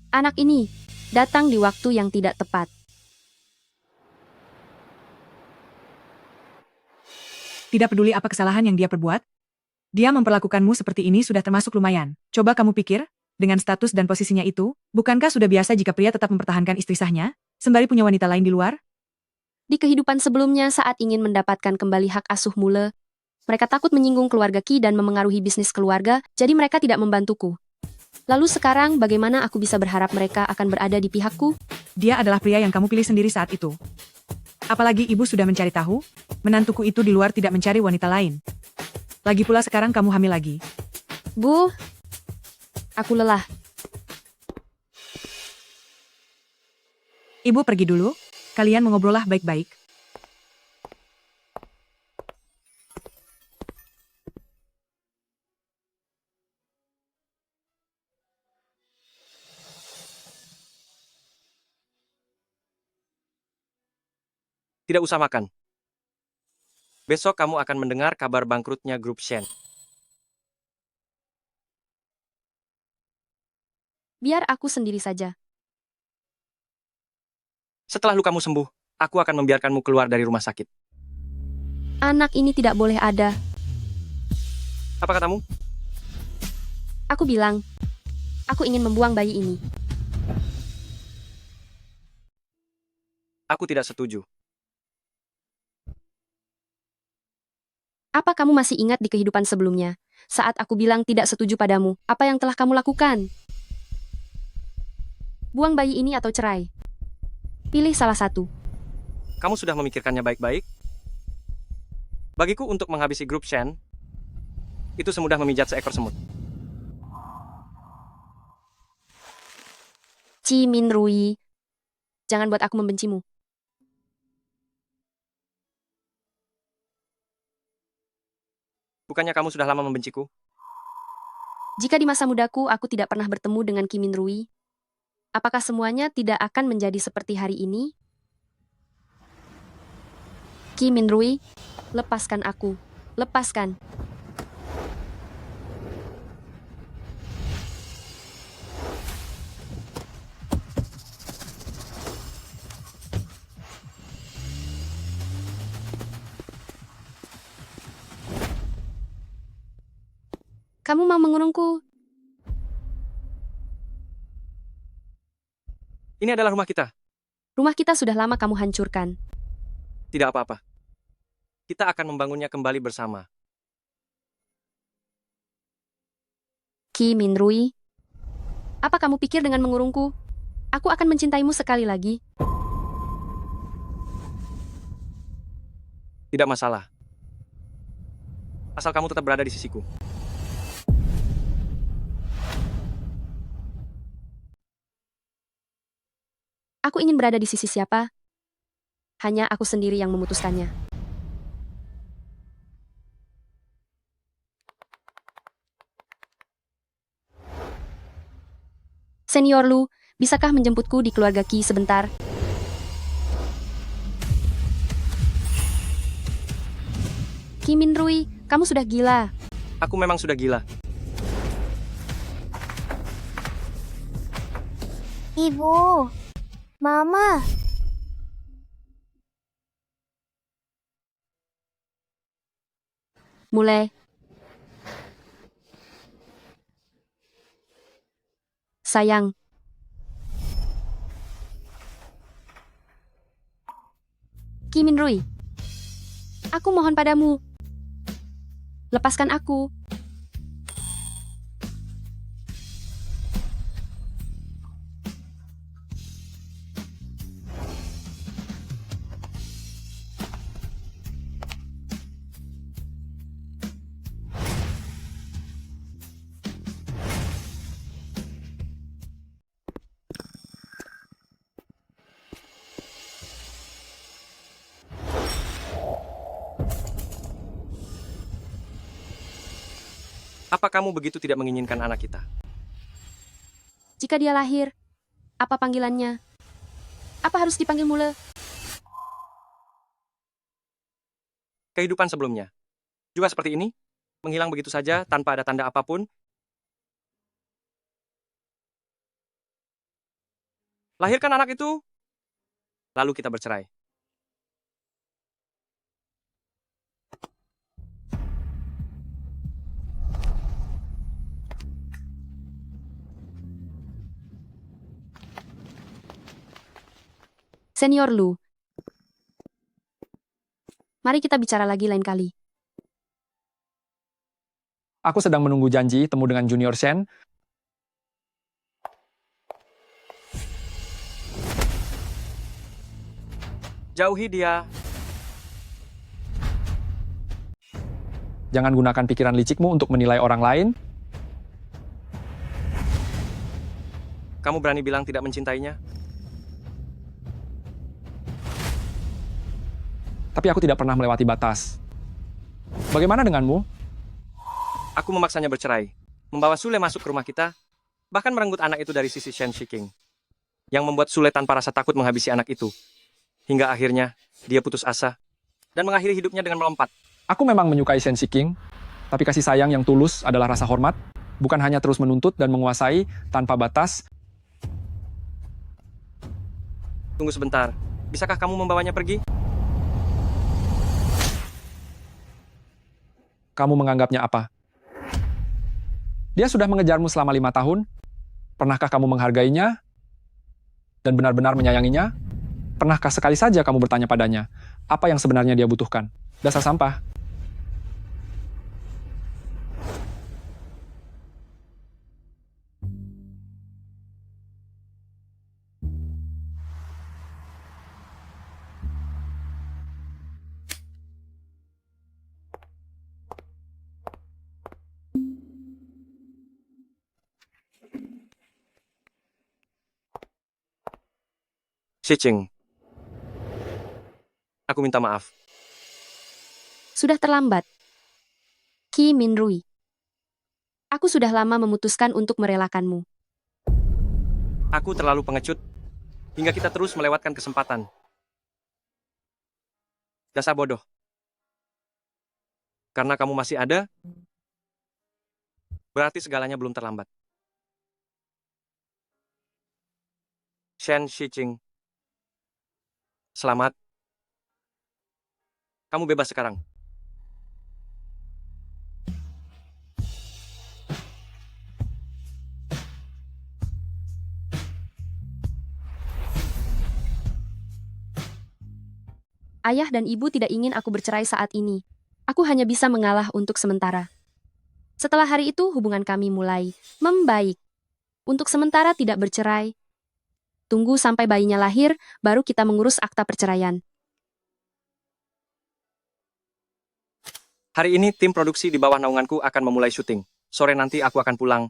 Anak ini datang di waktu yang tidak tepat. Tidak peduli apa kesalahan yang dia perbuat, dia memperlakukanmu seperti ini sudah termasuk lumayan. Coba kamu pikir, dengan status dan posisinya itu, bukankah sudah biasa jika pria tetap mempertahankan istri sahnya, sembari punya wanita lain di luar? Di kehidupan sebelumnya saat ingin mendapatkan kembali hak asuh Mule, mereka takut menyinggung keluarga Qi dan memengaruhi bisnis keluarga, jadi mereka tidak membantuku. Lalu sekarang bagaimana aku bisa berharap mereka akan berada di pihakku? Dia adalah pria yang kamu pilih sendiri saat itu. Apalagi ibu sudah mencari tahu, menantuku itu di luar tidak mencari wanita lain. Lagi pula sekarang kamu hamil lagi. Bu, aku lelah. Ibu pergi dulu. Kalian mengobrollah baik-baik. Tidak usah makan. Besok kamu akan mendengar kabar bangkrutnya grup Shen. Biar aku sendiri saja. Setelah lukamu sembuh, aku akan membiarkanmu keluar dari rumah sakit. Anak ini tidak boleh ada. Apa katamu? Aku bilang, aku ingin membuang bayi ini. Aku tidak setuju. Apa kamu masih ingat di kehidupan sebelumnya, saat aku bilang tidak setuju padamu, apa yang telah kamu lakukan? Buang bayi ini atau cerai? Pilih salah satu. Kamu sudah memikirkannya baik-baik? Bagiku untuk menghabisi grup Shen, itu semudah memijat seekor semut. Chi Min Rui, jangan buat aku membencimu. Bukannya kamu sudah lama membenciku? Jika di masa mudaku aku tidak pernah bertemu dengan Kim Min Rui, apakah semuanya tidak akan menjadi seperti hari ini? Kim Min Rui, lepaskan aku. Lepaskan. Kamu mau mengurungku? Ini adalah rumah kita. Rumah kita sudah lama kamu hancurkan. Tidak apa-apa. Kita akan membangunnya kembali bersama. Kim Min Rui, apa kamu pikir dengan mengurungku? Aku akan mencintaimu sekali lagi. Tidak masalah. Asal kamu tetap berada di sisiku. Aku ingin berada di sisi siapa? Hanya aku sendiri yang memutuskannya. Senior Lu, bisakah menjemputku di keluarga Qi sebentar? Kim Min Rui, kamu sudah gila. Aku memang sudah gila. Ibu, Mama. Mulai. Sayang. Kim Min Rui, aku mohon padamu. Lepaskan aku. Apa kamu begitu tidak menginginkan anak kita? Jika dia lahir, apa panggilannya? Apa harus dipanggil Mule? Kehidupan sebelumnya. Juga seperti ini? Menghilang begitu saja tanpa ada tanda apapun? Lahirkan anak itu, lalu kita bercerai. Senior Lu, mari kita bicara lagi lain kali. Aku sedang menunggu janji temu dengan Junior Shen. Jauhi dia. Jangan gunakan pikiran licikmu untuk menilai orang lain. Kamu berani bilang tidak mencintainya? Tapi aku tidak pernah melewati batas. Bagaimana denganmu? Aku memaksanya bercerai, membawa Sule masuk ke rumah kita, bahkan merenggut anak itu dari sisi Shen Shiking, yang membuat Sule tanpa rasa takut menghabisi anak itu. Hingga akhirnya, dia putus asa, dan mengakhiri hidupnya dengan melompat. Aku memang menyukai Shen Shiking, tapi kasih sayang yang tulus adalah rasa hormat, bukan hanya terus menuntut dan menguasai tanpa batas. Tunggu sebentar, bisakah kamu membawanya pergi? Kamu menganggapnya apa? Dia sudah mengejarmu selama 5 tahun. Pernahkah kamu menghargainya? Dan benar-benar menyayanginya? Pernahkah sekali saja kamu bertanya padanya, apa yang sebenarnya dia butuhkan? Dasar sampah. Shiching, aku minta maaf. Sudah terlambat. Qi Minrui. Aku sudah lama memutuskan untuk merelakanmu. Aku terlalu pengecut, hingga kita terus melewatkan kesempatan. Dasar bodoh. Karena kamu masih ada, berarti segalanya belum terlambat. Shen Shiching. Selamat. Kamu bebas sekarang. Ayah dan ibu tidak ingin aku bercerai saat ini. Aku hanya bisa mengalah untuk sementara. Setelah hari itu, hubungan kami mulai membaik. Untuk sementara tidak bercerai. Tunggu sampai bayinya lahir, baru kita mengurus akta perceraian. Hari ini tim produksi di bawah naunganku akan memulai syuting. Sore nanti aku akan pulang.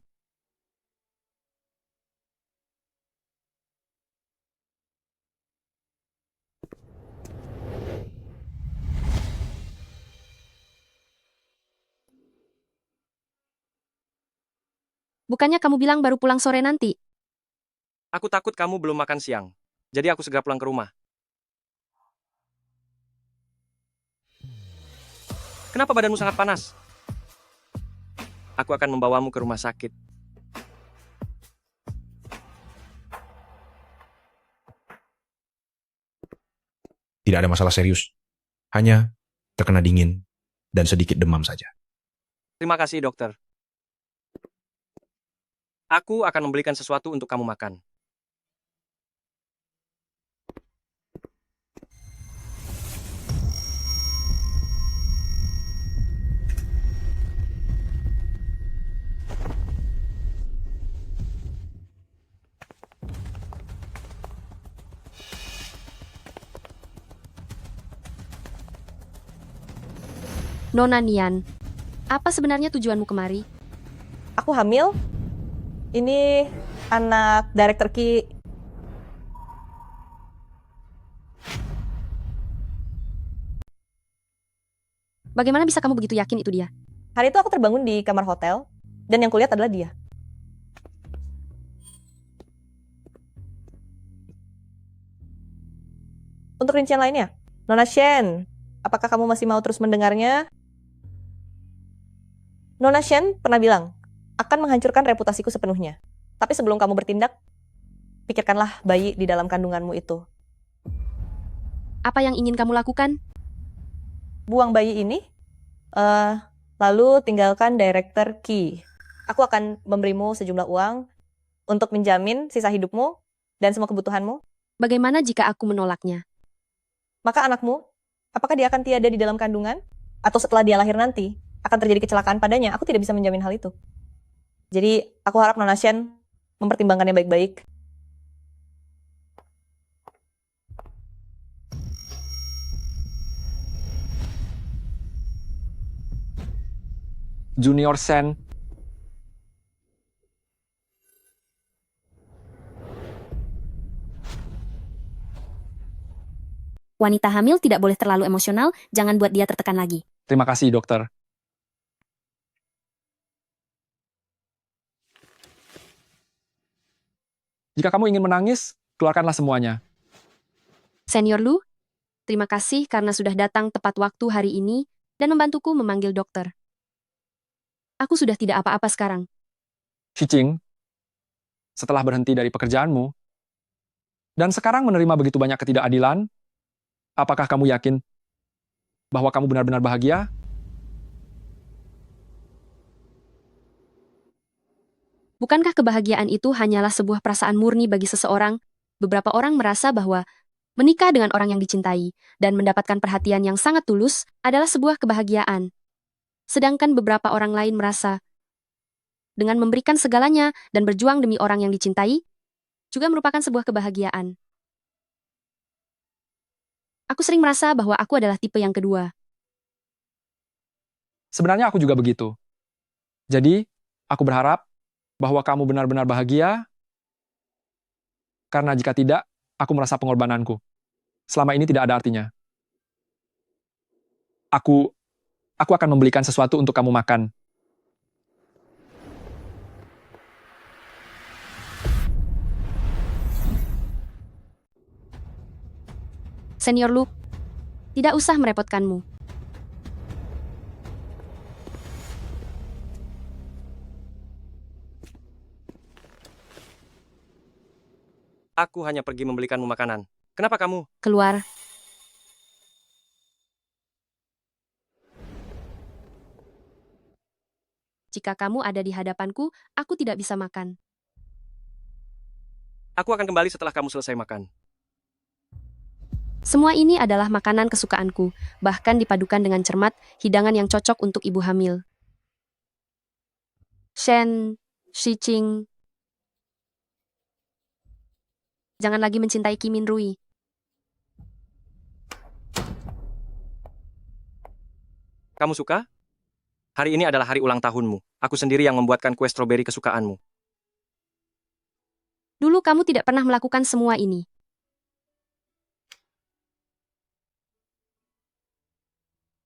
Bukannya kamu bilang baru pulang sore nanti? Aku takut kamu belum makan siang. Jadi aku segera pulang ke rumah. Kenapa badanmu sangat panas? Aku akan membawamu ke rumah sakit. Tidak ada masalah serius. Hanya terkena dingin dan sedikit demam saja. Terima kasih, dokter. Aku akan membelikan sesuatu untuk kamu makan. Nona Nian, apa sebenarnya tujuanmu kemari? Aku hamil. Ini anak Director Qi. Bagaimana bisa kamu begitu yakin itu dia? Hari itu aku terbangun di kamar hotel, dan yang kulihat adalah dia. Untuk rincian lainnya, Nona Shen, apakah kamu masih mau terus mendengarnya? Nona Shen pernah bilang, akan menghancurkan reputasiku sepenuhnya. Tapi sebelum kamu bertindak, pikirkanlah bayi di dalam kandunganmu itu. Apa yang ingin kamu lakukan? Buang bayi ini, lalu tinggalkan Director Qi. Aku akan memberimu sejumlah uang untuk menjamin sisa hidupmu dan semua kebutuhanmu. Bagaimana jika aku menolaknya? Maka anakmu, apakah dia akan tiada di dalam kandungan? Atau setelah dia lahir nanti, akan terjadi kecelakaan padanya? Aku tidak bisa menjamin hal itu. Jadi, aku harap Nona Shen mempertimbangkannya baik-baik. Junior Sen. Wanita hamil tidak boleh terlalu emosional, jangan buat dia tertekan lagi. Terima kasih, dokter. Jika kamu ingin menangis, keluarkanlah semuanya. Senior Lu, terima kasih karena sudah datang tepat waktu hari ini dan membantuku memanggil dokter. Aku sudah tidak apa-apa sekarang. Shicing, setelah berhenti dari pekerjaanmu, dan sekarang menerima begitu banyak ketidakadilan, apakah kamu yakin bahwa kamu benar-benar bahagia? Bukankah kebahagiaan itu hanyalah sebuah perasaan murni bagi seseorang? Beberapa orang merasa bahwa menikah dengan orang yang dicintai dan mendapatkan perhatian yang sangat tulus adalah sebuah kebahagiaan. Sedangkan beberapa orang lain merasa dengan memberikan segalanya dan berjuang demi orang yang dicintai juga merupakan sebuah kebahagiaan. Aku sering merasa bahwa aku adalah tipe yang kedua. Sebenarnya aku juga begitu. Jadi, aku berharap bahwa kamu benar-benar bahagia, karena jika tidak, aku merasa pengorbananku selama ini tidak ada artinya. Aku akan membelikan sesuatu untuk kamu makan. Senior Lu, tidak usah merepotkanmu. Aku hanya pergi membelikanmu makanan. Kenapa kamu? Keluar. Jika kamu ada di hadapanku, aku tidak bisa makan. Aku akan kembali setelah kamu selesai makan. Semua ini adalah makanan kesukaanku, bahkan dipadukan dengan cermat, hidangan yang cocok untuk ibu hamil. Shen, Shicing, jangan lagi mencintai Kim Min Rui. Kamu suka? Hari ini adalah hari ulang tahunmu. Aku sendiri yang membuatkan kue stroberi kesukaanmu. Dulu kamu tidak pernah melakukan semua ini.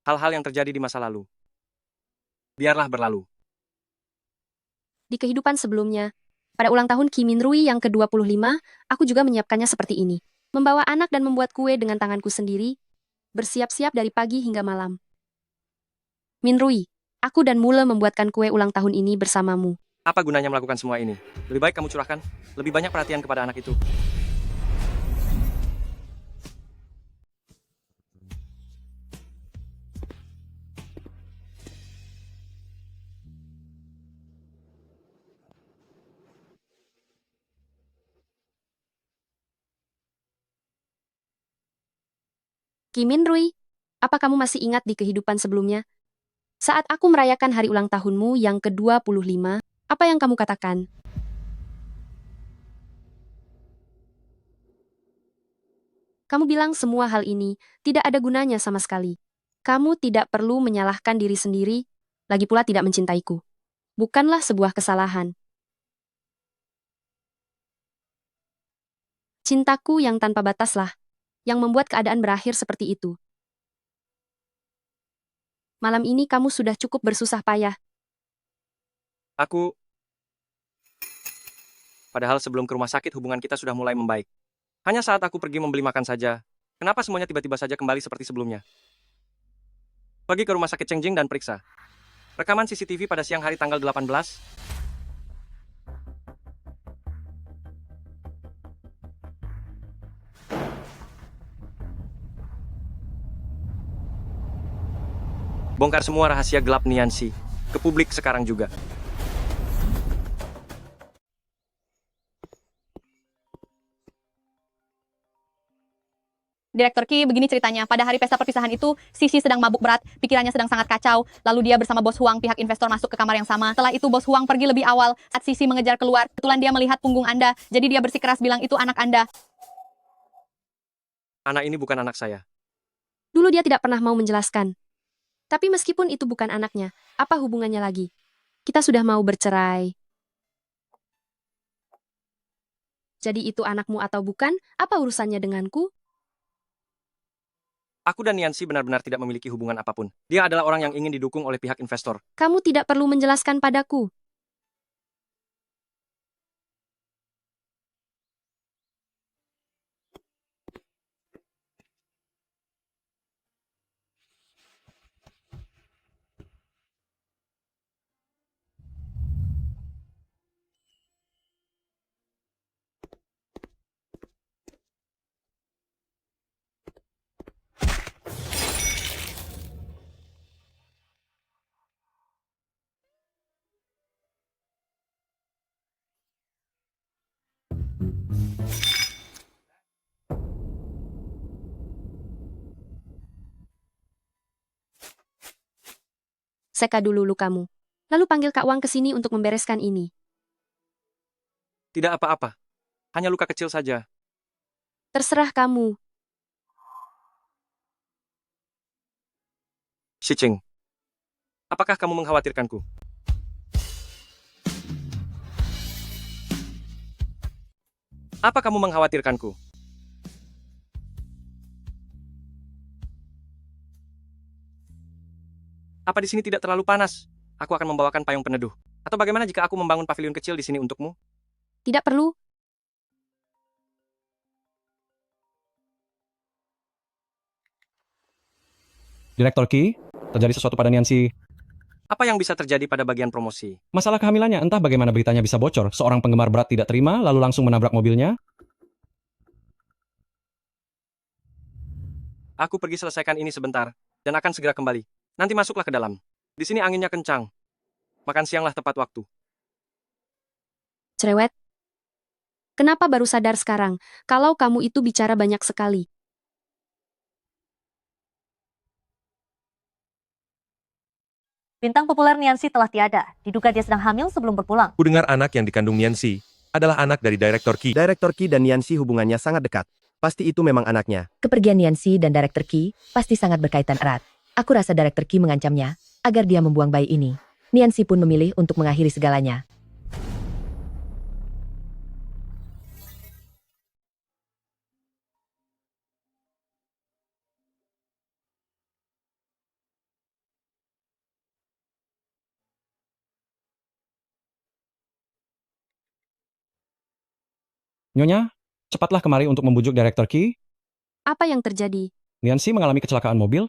Hal-hal yang terjadi di masa lalu. Biarlah berlalu. Di kehidupan sebelumnya, pada ulang tahun Kim Min Rui yang ke-25, aku juga menyiapkannya seperti ini. Membawa anak dan membuat kue dengan tanganku sendiri, bersiap-siap dari pagi hingga malam. Min Rui, aku dan Mule membuatkan kue ulang tahun ini bersamamu. Apa gunanya melakukan semua ini? Lebih baik kamu curahkan lebih banyak perhatian kepada anak itu. Kim Min Rui, apa kamu masih ingat di kehidupan sebelumnya? Saat aku merayakan hari ulang tahunmu yang ke-25, apa yang kamu katakan? Kamu bilang semua hal ini tidak ada gunanya sama sekali. Kamu tidak perlu menyalahkan diri sendiri, lagi pula tidak mencintaiku. Bukanlah sebuah kesalahan. Cintaku yang tanpa bataslah yang membuat keadaan berakhir seperti itu. Malam ini kamu sudah cukup bersusah payah. Padahal sebelum ke rumah sakit hubungan kita sudah mulai membaik. Hanya saat aku pergi membeli makan saja, kenapa semuanya tiba-tiba saja kembali seperti sebelumnya? Pergi ke rumah sakit Chengjing dan periksa. Rekaman CCTV pada siang hari tanggal 18. Bongkar semua rahasia gelap Nianxi ke publik sekarang juga. Direktur Ki, begini ceritanya. Pada hari pesta perpisahan itu, Sisi sedang mabuk berat, pikirannya sedang sangat kacau. Lalu dia bersama Bos Huang, pihak investor masuk ke kamar yang sama. Setelah itu Bos Huang pergi lebih awal. Saat Sisi mengejar keluar, kebetulan dia melihat punggung Anda. Jadi dia bersikeras bilang itu anak Anda. Anak ini bukan anak saya. Dulu dia tidak pernah mau menjelaskan. Tapi meskipun itu bukan anaknya, apa hubungannya lagi? Kita sudah mau bercerai. Jadi itu anakmu atau bukan, apa urusannya denganku? Aku dan Niansi benar-benar tidak memiliki hubungan apapun. Dia adalah orang yang ingin didukung oleh pihak investor. Kamu tidak perlu menjelaskan padaku. Seka dulu lukamu. Lalu panggil Kak Wang ke sini untuk membereskan ini. Tidak apa-apa. Hanya luka kecil saja. Terserah kamu. Shiching, apakah kamu mengkhawatirkanku? Apa kamu mengkhawatirkanku? Apa di sini tidak terlalu panas? Aku akan membawakan payung peneduh. Atau bagaimana jika aku membangun pavilion kecil di sini untukmu? Tidak perlu. Direktur Qi, terjadi sesuatu pada Niansi. Apa yang bisa terjadi pada bagian promosi? Masalah kehamilannya, entah bagaimana beritanya bisa bocor. Seorang penggemar berat tidak terima, lalu langsung menabrak mobilnya. Aku pergi selesaikan ini sebentar, dan akan segera kembali. Nanti masuklah ke dalam. Di sini anginnya kencang. Makan sianglah tepat waktu. Cerewet. Kenapa baru sadar sekarang, kalau kamu itu bicara banyak sekali? Bintang populer Niansi telah tiada. Diduga dia sedang hamil sebelum berpulang. Ku dengar anak yang dikandung Niansi adalah anak dari Direktur Qi. Direktur Qi dan Niansi hubungannya sangat dekat. Pasti itu memang anaknya. Kepergian Niansi dan Direktur Qi pasti sangat berkaitan erat. Aku rasa Direktur Qi mengancamnya agar dia membuang bayi ini. Niansi pun memilih untuk mengakhiri segalanya. Nyonya, cepatlah kemari untuk membujuk Direktur Qi. Apa yang terjadi? Niansi mengalami kecelakaan mobil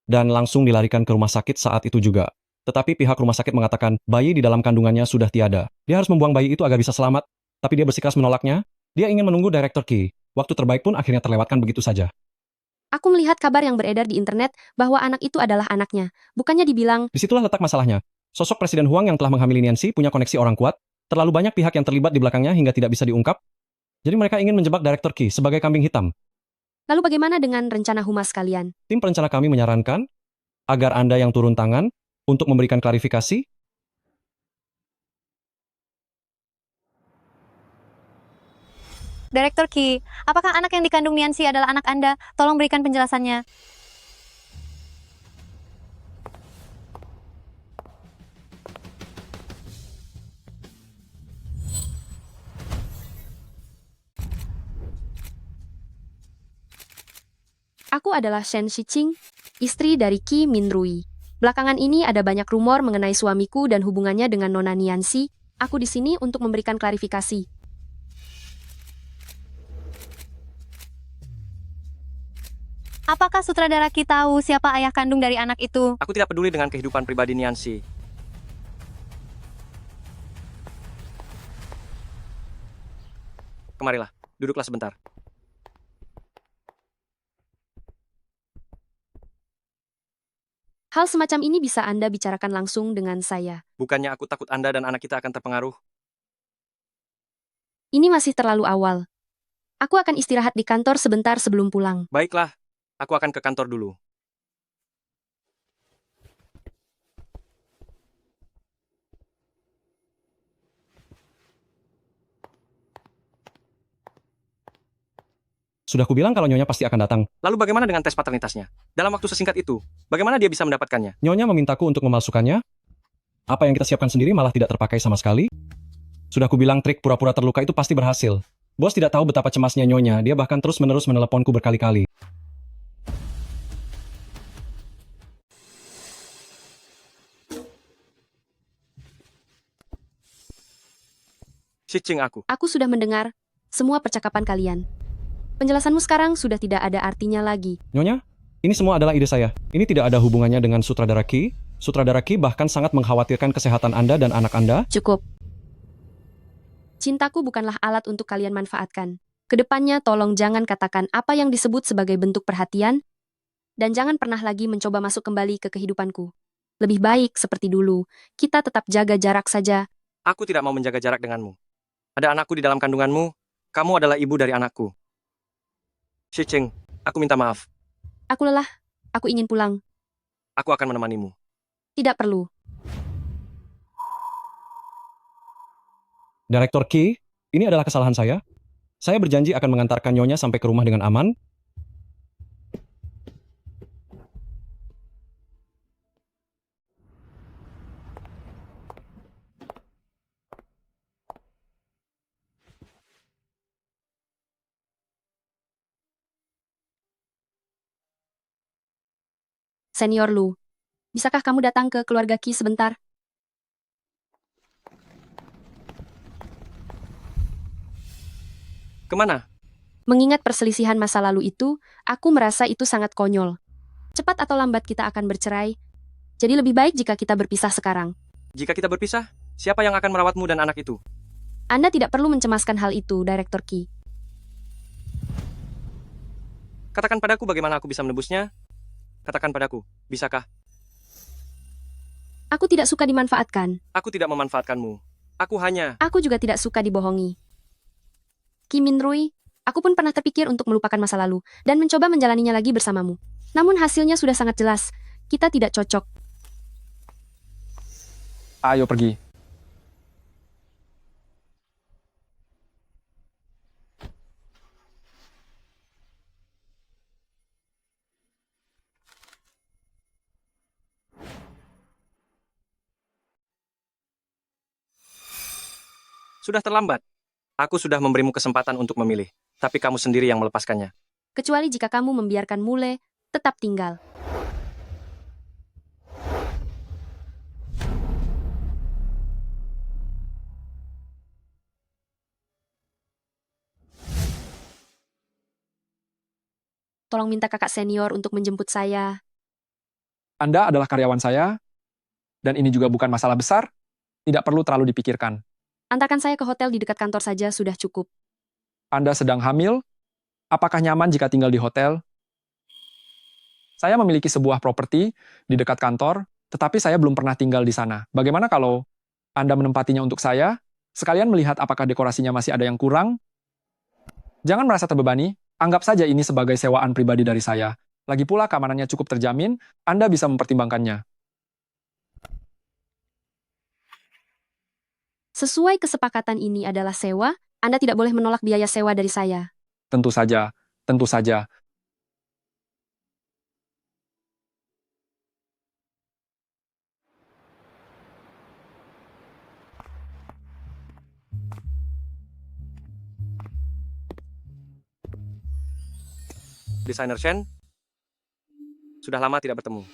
dan langsung dilarikan ke rumah sakit saat itu juga. Tetapi pihak rumah sakit mengatakan bayi di dalam kandungannya sudah tiada. Dia harus membuang bayi itu agar bisa selamat, tapi dia bersikeras menolaknya. Dia ingin menunggu Direktur Qi. Waktu terbaik pun akhirnya terlewatkan begitu saja. Aku melihat kabar yang beredar di internet bahwa anak itu adalah anaknya. Bukannya dibilang... Disitulah letak masalahnya. Sosok Presiden Huang yang telah menghamili Niansi punya koneksi orang kuat. Terlalu banyak pihak yang terlibat di belakangnya hingga tidak bisa diungkap. Jadi mereka ingin menjebak Direktur Qi sebagai kambing hitam. Lalu bagaimana dengan rencana humas kalian? Tim perencana kami menyarankan agar Anda yang turun tangan untuk memberikan klarifikasi. Direktur Qi, apakah anak yang dikandung Niansi adalah anak Anda? Tolong berikan penjelasannya. Aku adalah Shen Shiqing, istri dari Qi Minrui. Belakangan ini ada banyak rumor mengenai suamiku dan hubungannya dengan Nona Niansi. Aku di sini untuk memberikan klarifikasi. Apakah sutradara Qi tahu siapa ayah kandung dari anak itu? Aku tidak peduli dengan kehidupan pribadi Niansi. Kemarilah, duduklah sebentar. Hal semacam ini bisa Anda bicarakan langsung dengan saya. Bukannya aku takut Anda dan anak kita akan terpengaruh. Ini masih terlalu awal. Aku akan istirahat di kantor sebentar sebelum pulang. Baiklah, aku akan ke kantor dulu. Sudah kubilang kalau Nyonya pasti akan datang. Lalu bagaimana dengan tes paternitasnya? Dalam waktu sesingkat itu, bagaimana dia bisa mendapatkannya? Nyonya memintaku untuk memalsukannya. Apa yang kita siapkan sendiri malah tidak terpakai sama sekali. Sudah kubilang trik pura-pura terluka itu pasti berhasil. Bos tidak tahu betapa cemasnya Nyonya, dia bahkan terus-menerus meneleponku berkali-kali. Shicing aku. Aku sudah mendengar semua percakapan kalian. Penjelasanmu sekarang sudah tidak ada artinya lagi. Nyonya, ini semua adalah ide saya. Ini tidak ada hubungannya dengan sutradara Ki. Sutradara Ki bahkan sangat mengkhawatirkan kesehatan Anda dan anak Anda. Cukup. Cintaku bukanlah alat untuk kalian manfaatkan. Kedepannya tolong jangan katakan apa yang disebut sebagai bentuk perhatian, dan jangan pernah lagi mencoba masuk kembali ke kehidupanku. Lebih baik seperti dulu, kita tetap jaga jarak saja. Aku tidak mau menjaga jarak denganmu. Ada anakku di dalam kandunganmu, kamu adalah ibu dari anakku. Shicing, aku minta maaf. Aku lelah, aku ingin pulang. Aku akan menemanimu. Tidak perlu. Direktur Ki, ini adalah kesalahan saya. Saya berjanji akan mengantarkan Nyonya sampai ke rumah dengan aman. Senior Lu, bisakah kamu datang ke keluarga Ki sebentar? Kemana? Mengingat perselisihan masa lalu itu, aku merasa itu sangat konyol. Cepat atau lambat kita akan bercerai, jadi lebih baik jika kita berpisah sekarang. Jika kita berpisah, siapa yang akan merawatmu dan anak itu? Anda tidak perlu mencemaskan hal itu, Direktur Ki. Katakan padaku bagaimana aku bisa menebusnya? Katakan padaku, bisakah? Aku tidak suka dimanfaatkan. Aku tidak memanfaatkanmu. Aku juga tidak suka dibohongi. Kim Min Rui, aku pun pernah terpikir untuk melupakan masa lalu dan mencoba menjalaninya lagi bersamamu. Namun hasilnya sudah sangat jelas. Kita tidak cocok. Ayo pergi. Sudah terlambat. Aku sudah memberimu kesempatan untuk memilih, tapi kamu sendiri yang melepaskannya. Kecuali jika kamu membiarkan Mule tetap tinggal. Tolong minta kakak senior untuk menjemput saya. Anda adalah karyawan saya, dan ini juga bukan masalah besar, tidak perlu terlalu dipikirkan. Antarkan saya ke hotel di dekat kantor saja sudah cukup. Anda sedang hamil? Apakah nyaman jika tinggal di hotel? Saya memiliki sebuah properti di dekat kantor, tetapi saya belum pernah tinggal di sana. Bagaimana kalau Anda menempatinya untuk saya, sekalian melihat apakah dekorasinya masih ada yang kurang? Jangan merasa terbebani, anggap saja ini sebagai sewaan pribadi dari saya. Lagi pula keamanannya cukup terjamin, Anda bisa mempertimbangkannya. Sesuai kesepakatan ini adalah sewa, Anda tidak boleh menolak biaya sewa dari saya. Tentu saja, tentu saja. Desainer Shen, sudah lama tidak bertemu.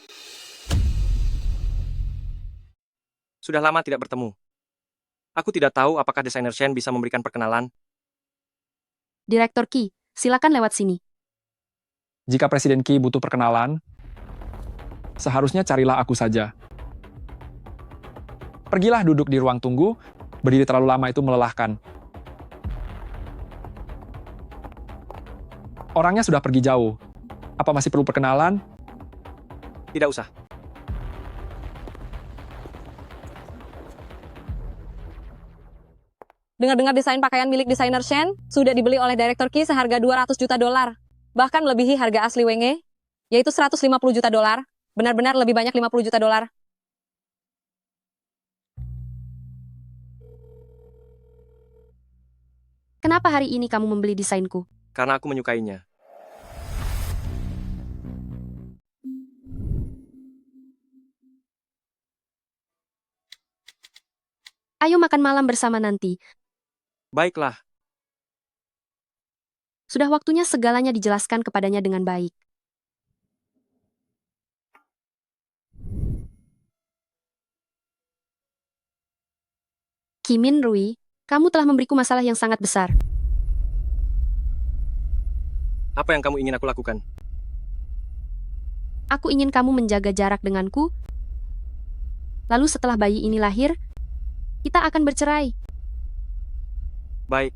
Sudah lama tidak bertemu. Aku tidak tahu apakah desainer Shen bisa memberikan perkenalan. Direktur Ki, silakan lewat sini. Jika Presiden Ki butuh perkenalan, seharusnya carilah aku saja. Pergilah duduk di ruang tunggu, berdiri terlalu lama itu melelahkan. Orangnya sudah pergi jauh. Apa masih perlu perkenalan? Tidak usah. Dengar-dengar desain pakaian milik desainer Shen sudah dibeli oleh Direktur Ki seharga 200 juta dolar. Bahkan melebihi harga asli Wenge, yaitu 150 juta dolar. Benar-benar lebih banyak 50 juta dolar. Kenapa hari ini kamu membeli desainku? karena aku menyukainya. Ayo makan malam bersama nanti. Baiklah, Sudah waktunya segalanya dijelaskan kepadanya dengan baik. Kimin Rui, kamu telah memberiku masalah yang sangat besar. apa yang kamu ingin aku lakukan? Aku ingin kamu menjaga jarak denganku. Lalu setelah bayi ini lahir, kita akan bercerai. Baik.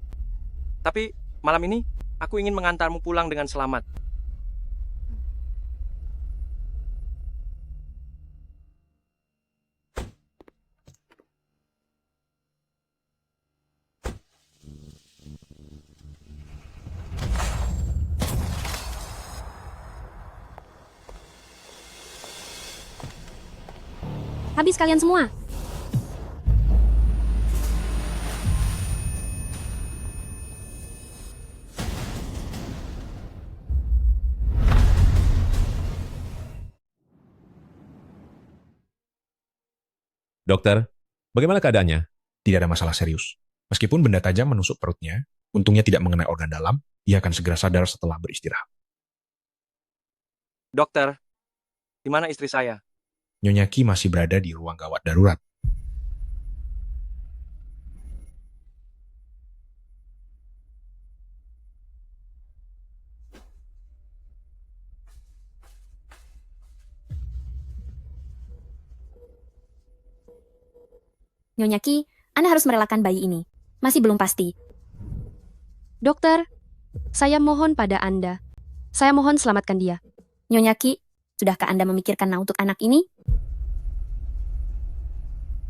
Tapi, malam ini, aku ingin mengantarmu pulang dengan selamat. Habis kalian semua. Dokter, bagaimana keadaannya? Tidak ada masalah serius. Meskipun benda tajam menusuk perutnya, untungnya tidak mengenai organ dalam, ia akan segera sadar setelah beristirahat. Dokter, di mana istri saya? Nyonya Qi masih berada di ruang gawat darurat. Nyonya Qi, Anda harus merelakan bayi ini. Masih belum pasti. Dokter, saya mohon pada Anda. Saya mohon selamatkan dia. Nyonya Qi, sudahkah Anda memikirkan untuk anak ini?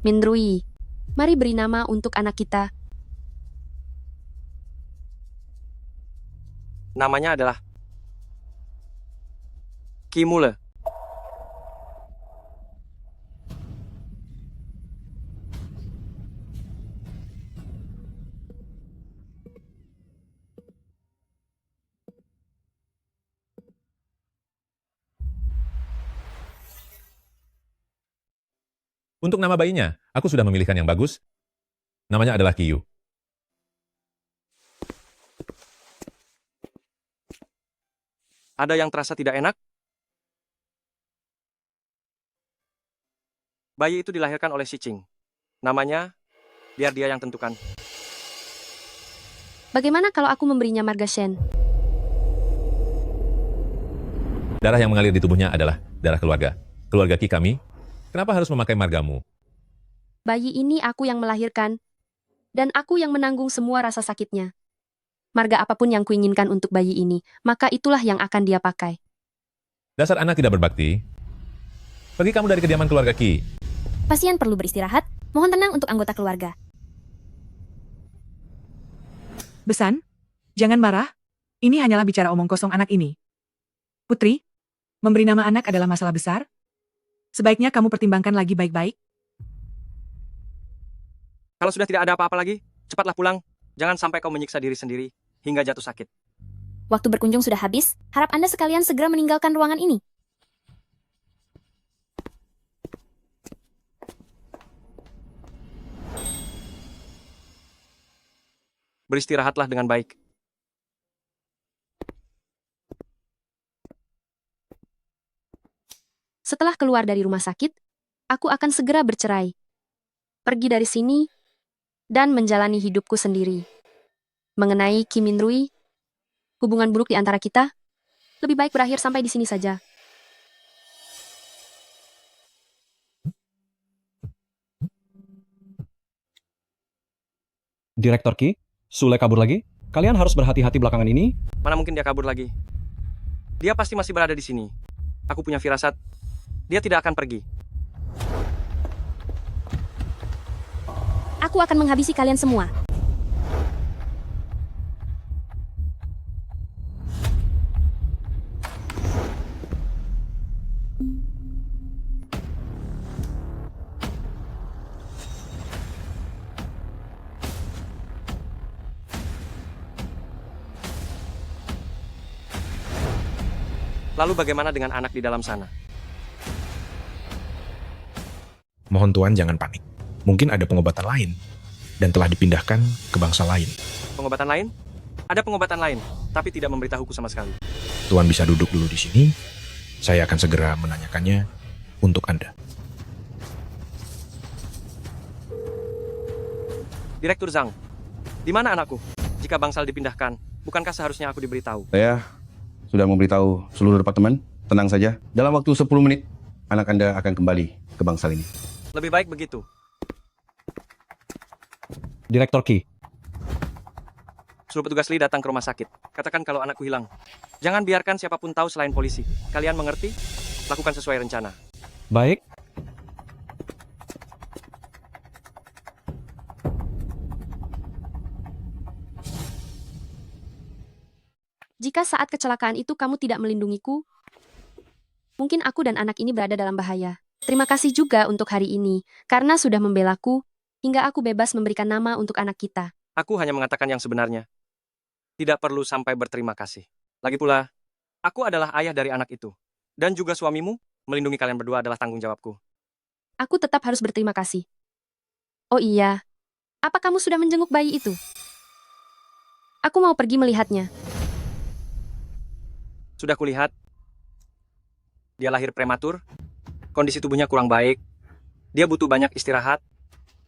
Mindrui, mari beri nama untuk anak kita. Namanya adalah Kimule. Untuk nama bayinya, aku sudah memilihkan yang bagus. Namanya adalah Kiyu. Ada yang terasa tidak enak? Bayi itu dilahirkan oleh Shiqing. Namanya, biar dia yang tentukan. Bagaimana kalau aku memberinya marga Shen? Darah yang mengalir di tubuhnya adalah darah keluarga. Keluarga Qi kami. Kenapa harus memakai margamu? Bayi ini aku yang melahirkan, dan aku yang menanggung semua rasa sakitnya. Marga apapun yang kuinginkan untuk bayi ini, maka itulah yang akan dia pakai. Dasar anak tidak berbakti. Pergi kamu dari kediaman keluarga Qi. Pasien perlu beristirahat, mohon tenang untuk anggota keluarga. Besan, jangan marah. Ini hanyalah bicara omong kosong anak ini. Putri, memberi nama anak adalah masalah besar. Sebaiknya kamu pertimbangkan lagi baik-baik. Kalau sudah tidak ada apa-apa lagi, cepatlah pulang. Jangan sampai kau menyiksa diri sendiri hingga jatuh sakit. Waktu berkunjung sudah habis, harap Anda sekalian segera meninggalkan ruangan ini. Beristirahatlah dengan baik. Setelah keluar dari rumah sakit, aku akan segera bercerai. Pergi dari sini, dan menjalani hidupku sendiri. Mengenai Kim Min Rui, hubungan buruk di antara kita, lebih baik berakhir sampai di sini saja. Direktur Qi, Sule kabur lagi? Kalian harus berhati-hati belakangan ini. Mana mungkin dia kabur lagi? Dia pasti masih berada di sini. Aku punya firasat. Dia tidak akan pergi. Aku akan menghabisi kalian semua. Lalu bagaimana dengan anak di dalam sana? Mohon Tuan jangan panik. Mungkin ada pengobatan lain dan telah dipindahkan ke bangsa lain. Pengobatan lain? Ada pengobatan lain, tapi tidak memberitahuku sama sekali. Tuan bisa duduk dulu di sini. Saya akan segera menanyakannya untuk Anda. Direktur Zhang, di mana anakku? Jika bangsal dipindahkan, bukankah seharusnya aku diberitahu? Saya sudah memberitahu seluruh departemen. Tenang saja, dalam waktu 10 menit, anak Anda akan kembali ke bangsal ini. Lebih baik begitu. Direktur Qi, Suruh petugas Li datang ke rumah sakit. Katakan kalau anakku hilang. Jangan biarkan siapapun tahu selain polisi. Kalian mengerti? Lakukan sesuai rencana. baik. Jika saat kecelakaan itu kamu tidak melindungiku, mungkin aku dan anak ini berada dalam bahaya. Terima kasih juga untuk hari ini, karena sudah membelaku, hingga aku bebas memberikan nama untuk anak kita. Aku hanya mengatakan yang sebenarnya. Tidak perlu sampai berterima kasih. Lagi pula, aku adalah ayah dari anak itu. Dan juga suamimu, melindungi kalian berdua adalah tanggung jawabku. Aku tetap harus berterima kasih. Oh iya, apa kamu sudah menjenguk bayi itu? Aku mau pergi melihatnya. Sudah kulihat. Dia lahir prematur. Kondisi tubuhnya kurang baik. Dia butuh banyak istirahat.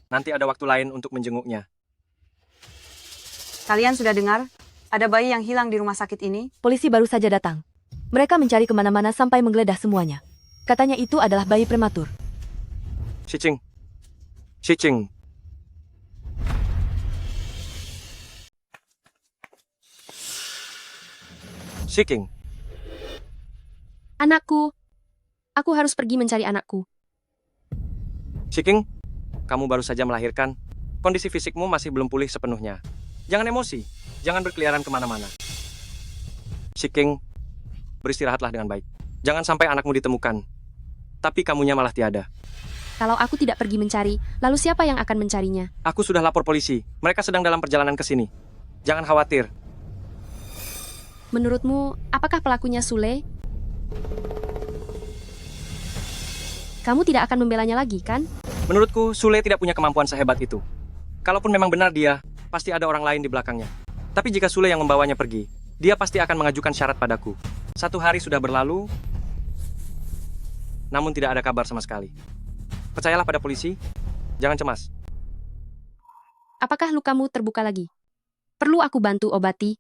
Nanti ada waktu lain untuk menjenguknya. Kalian sudah dengar? Ada bayi yang hilang di rumah sakit ini? Polisi baru saja datang. Mereka mencari kemana-mana sampai menggeledah semuanya. Katanya itu adalah bayi prematur. Shiqing. Shiqing. Shiqing. Anakku. Aku harus pergi mencari anakku. Shiqing, kamu baru saja melahirkan. Kondisi fisikmu masih belum pulih sepenuhnya. Jangan emosi. Jangan berkeliaran kemana-mana. Shiqing, beristirahatlah dengan baik. Jangan sampai anakmu ditemukan. Tapi kamunya malah tiada. Kalau aku tidak pergi mencari, lalu siapa yang akan mencarinya? Aku sudah lapor polisi. Mereka sedang dalam perjalanan ke sini. Jangan khawatir. Menurutmu, apakah pelakunya Sule? Kamu tidak akan membelanya lagi, kan? Menurutku, Sule tidak punya kemampuan sehebat itu. Kalaupun memang benar dia, pasti ada orang lain di belakangnya. Tapi jika Sule yang membawanya pergi, dia pasti akan mengajukan syarat padaku. 1 hari sudah berlalu, namun tidak ada kabar sama sekali. Percayalah pada polisi, jangan cemas. Apakah lukamu terbuka lagi? Perlu aku bantu obati?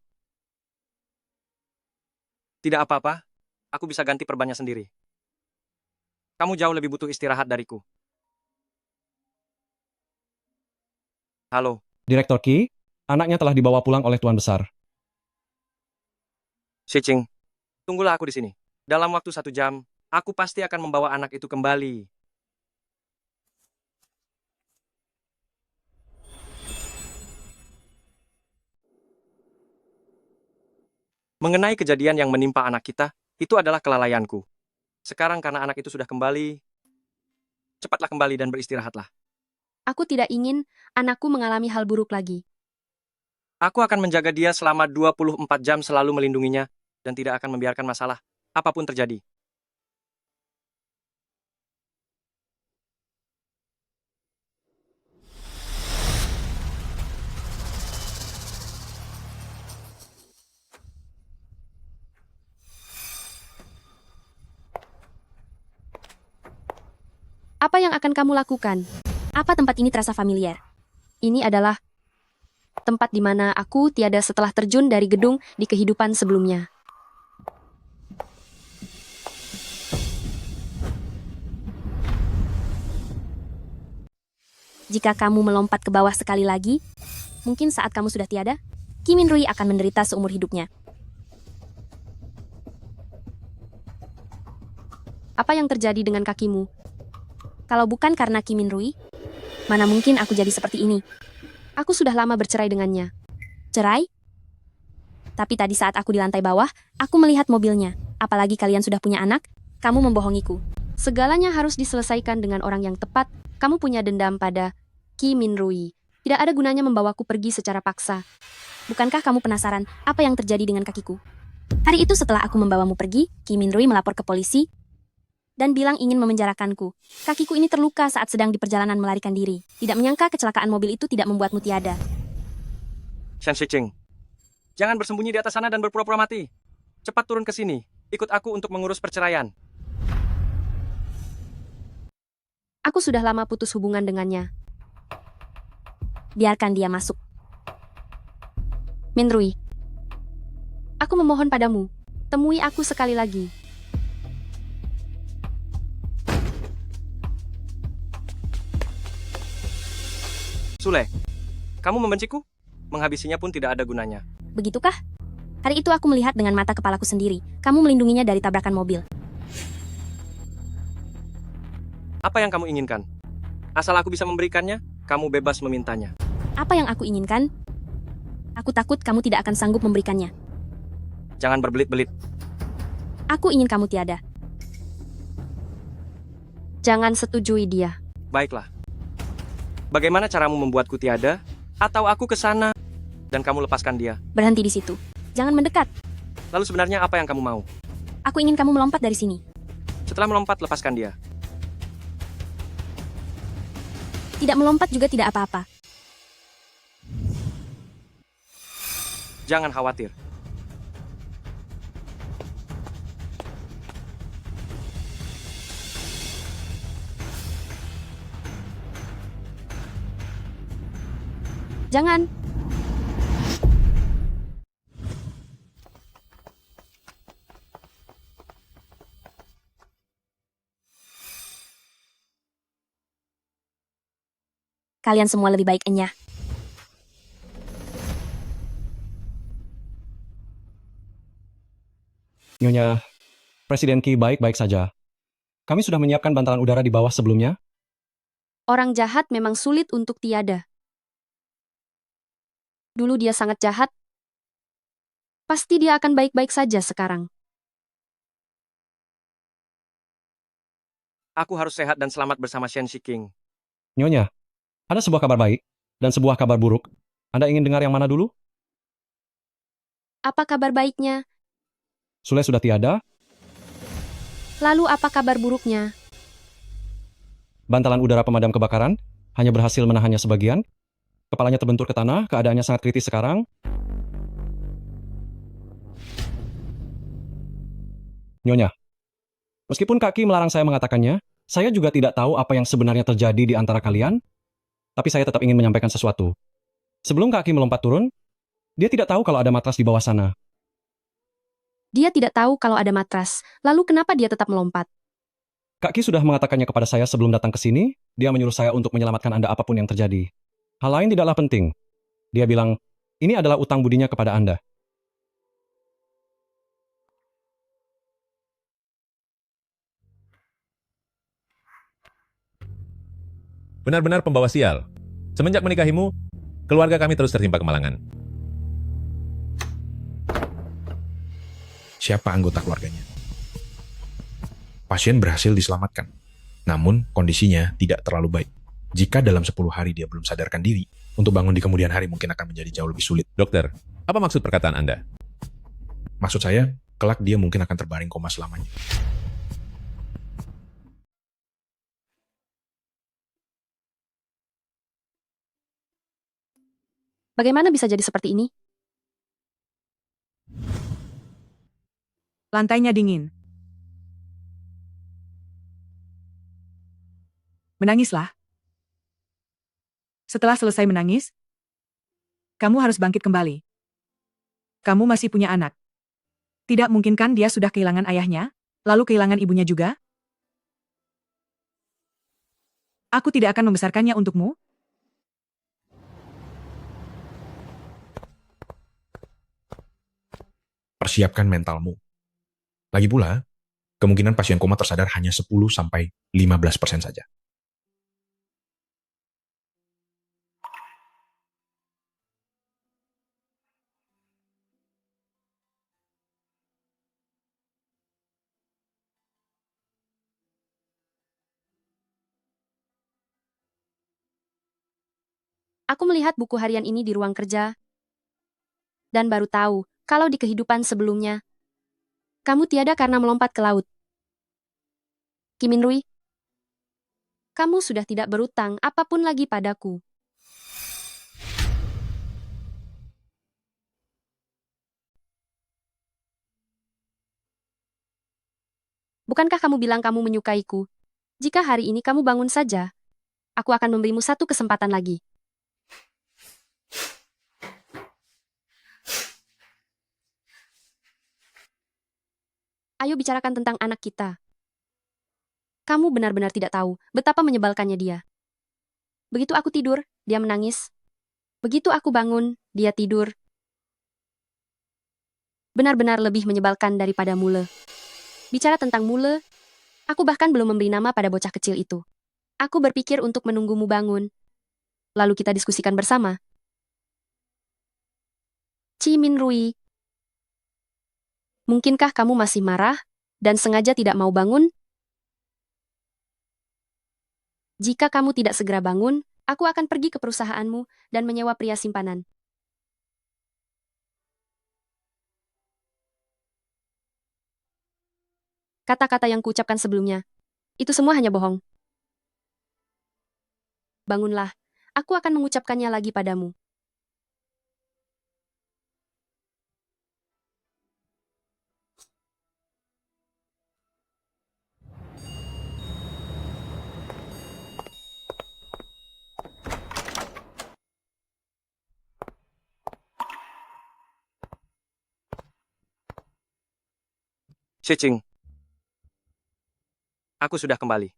Tidak apa-apa, aku bisa ganti perbannya sendiri. Kamu jauh lebih butuh istirahat dariku. Halo. Direktur Qi, anaknya telah dibawa pulang oleh Tuan Besar. Shiqing, tunggulah aku di sini. Dalam waktu 1 jam, aku pasti akan membawa anak itu kembali. Mengenai kejadian yang menimpa anak kita, itu adalah kelalaianku. Sekarang karena anak itu sudah kembali, cepatlah kembali dan beristirahatlah. Aku tidak ingin anakku mengalami hal buruk lagi. Aku akan menjaga dia selama 24 jam selalu melindunginya dan tidak akan membiarkan masalah apapun terjadi. Apa yang akan kamu lakukan? Apa tempat ini terasa familiar? Ini adalah tempat di mana aku tiada setelah terjun dari gedung di kehidupan sebelumnya. Jika kamu melompat ke bawah sekali lagi, mungkin saat kamu sudah tiada, Kim Min Rui akan menderita seumur hidupnya. Apa yang terjadi dengan kakimu? Kalau bukan karena Kim Min Rui, mana mungkin aku jadi seperti ini? Aku sudah lama bercerai dengannya. Cerai? Tapi tadi saat aku di lantai bawah, aku melihat mobilnya. Apalagi kalian sudah punya anak, kamu membohongiku. Segalanya harus diselesaikan dengan orang yang tepat. Kamu punya dendam pada Kim Min Rui. Tidak ada gunanya membawaku pergi secara paksa. Bukankah kamu penasaran apa yang terjadi dengan kakiku? Hari itu setelah aku membawamu pergi, Ki Minrui melapor ke polisi dan bilang ingin memenjarakanku. Kakiku ini terluka saat sedang di perjalanan melarikan diri. Tidak menyangka kecelakaan mobil itu tidak membuatmu tiada. Shen Shiqing, jangan bersembunyi di atas sana dan berpura-pura mati. Cepat turun ke sini. Ikut aku untuk mengurus perceraian. Aku sudah lama putus hubungan dengannya. Biarkan dia masuk. Minrui, aku memohon padamu, temui aku sekali lagi. Sule, kamu membenciku? Menghabisinya pun tidak ada gunanya. Begitukah? Hari itu aku melihat dengan mata kepalaku sendiri. Kamu melindunginya dari tabrakan mobil. Apa yang kamu inginkan? Asal aku bisa memberikannya, kamu bebas memintanya. Apa yang aku inginkan? Aku takut kamu tidak akan sanggup memberikannya. Jangan berbelit-belit. Aku ingin kamu tiada. Jangan setujui dia. Baiklah. Bagaimana caramu membuatku tiada? Atau aku ke sana dan kamu lepaskan dia? Berhenti di situ. Jangan mendekat. Lalu sebenarnya apa yang kamu mau? Aku ingin kamu melompat dari sini. Setelah melompat, lepaskan dia. Tidak melompat juga tidak apa-apa. Jangan khawatir. Jangan. Kalian semua lebih baik enyah. Nyonya, Presiden Qi baik-baik saja. Kami sudah menyiapkan bantalan udara di bawah sebelumnya. Orang jahat memang sulit untuk tiada. Dulu dia sangat jahat. Pasti dia akan baik-baik saja sekarang. Aku harus sehat dan selamat bersama Shen Shiqing. Nyonya, ada sebuah kabar baik dan sebuah kabar buruk. Anda ingin dengar yang mana dulu? Apa kabar baiknya? Sule sudah tiada, Lalu apa kabar buruknya? bantalan udara pemadam kebakaran hanya berhasil menahannya sebagian. Kepalanya terbentur ke tanah, keadaannya sangat kritis sekarang. Nyonya, meskipun Kaki melarang saya mengatakannya, saya juga tidak tahu apa yang sebenarnya terjadi di antara kalian, tapi saya tetap ingin menyampaikan sesuatu. Sebelum Kaki melompat turun, dia tidak tahu kalau ada matras di bawah sana. Dia tidak tahu kalau ada matras. Lalu kenapa dia tetap melompat? Kaki sudah mengatakannya kepada saya sebelum datang ke sini, dia menyuruh saya untuk menyelamatkan Anda apapun yang terjadi. Hal lain tidaklah penting. Dia bilang, ini adalah utang budinya kepada Anda. Benar-benar pembawa sial. Semenjak menikahimu, keluarga kami terus tertimpa kemalangan. Siapa anggota keluarganya? Pasien berhasil diselamatkan. Namun, kondisinya tidak terlalu baik. Jika dalam 10 hari dia belum sadarkan diri, untuk bangun di kemudian hari mungkin akan menjadi jauh lebih sulit. Dokter, apa maksud perkataan Anda? Maksud saya, kelak dia mungkin akan terbaring koma selamanya. Bagaimana bisa jadi seperti ini? Lantainya dingin. Menangislah. Setelah selesai menangis, kamu harus bangkit kembali. Kamu masih punya anak. Tidak mungkin kan dia sudah kehilangan ayahnya, lalu kehilangan ibunya juga? Aku tidak akan membesarkannya untukmu. Persiapkan mentalmu. Lagi pula, kemungkinan pasien koma tersadar hanya 10-15% saja. Aku melihat buku harian ini di ruang kerja, dan baru tahu kalau di kehidupan sebelumnya, Kamu tiada karena melompat ke laut. Kim Min Rui, kamu sudah tidak berutang apapun lagi padaku. Bukankah kamu bilang kamu menyukaiku? Jika hari ini kamu bangun saja, aku akan memberimu satu kesempatan lagi. Ayo bicarakan tentang anak kita. Kamu benar-benar tidak tahu betapa menyebalkannya dia. Begitu aku tidur, dia menangis. Begitu aku bangun, dia tidur. Benar-benar lebih menyebalkan daripada Mule. Bicara tentang Mule, aku bahkan belum memberi nama pada bocah kecil itu. Aku berpikir untuk menunggumu bangun. Lalu kita diskusikan bersama. Chi Min Rui, mungkinkah kamu masih marah dan sengaja tidak mau bangun? Jika kamu tidak segera bangun, aku akan pergi ke perusahaanmu dan menyewa pria simpanan. Kata-kata yang kuucapkan sebelumnya, itu semua hanya bohong. Bangunlah, aku akan mengucapkannya lagi padamu. Shicing. Aku sudah kembali.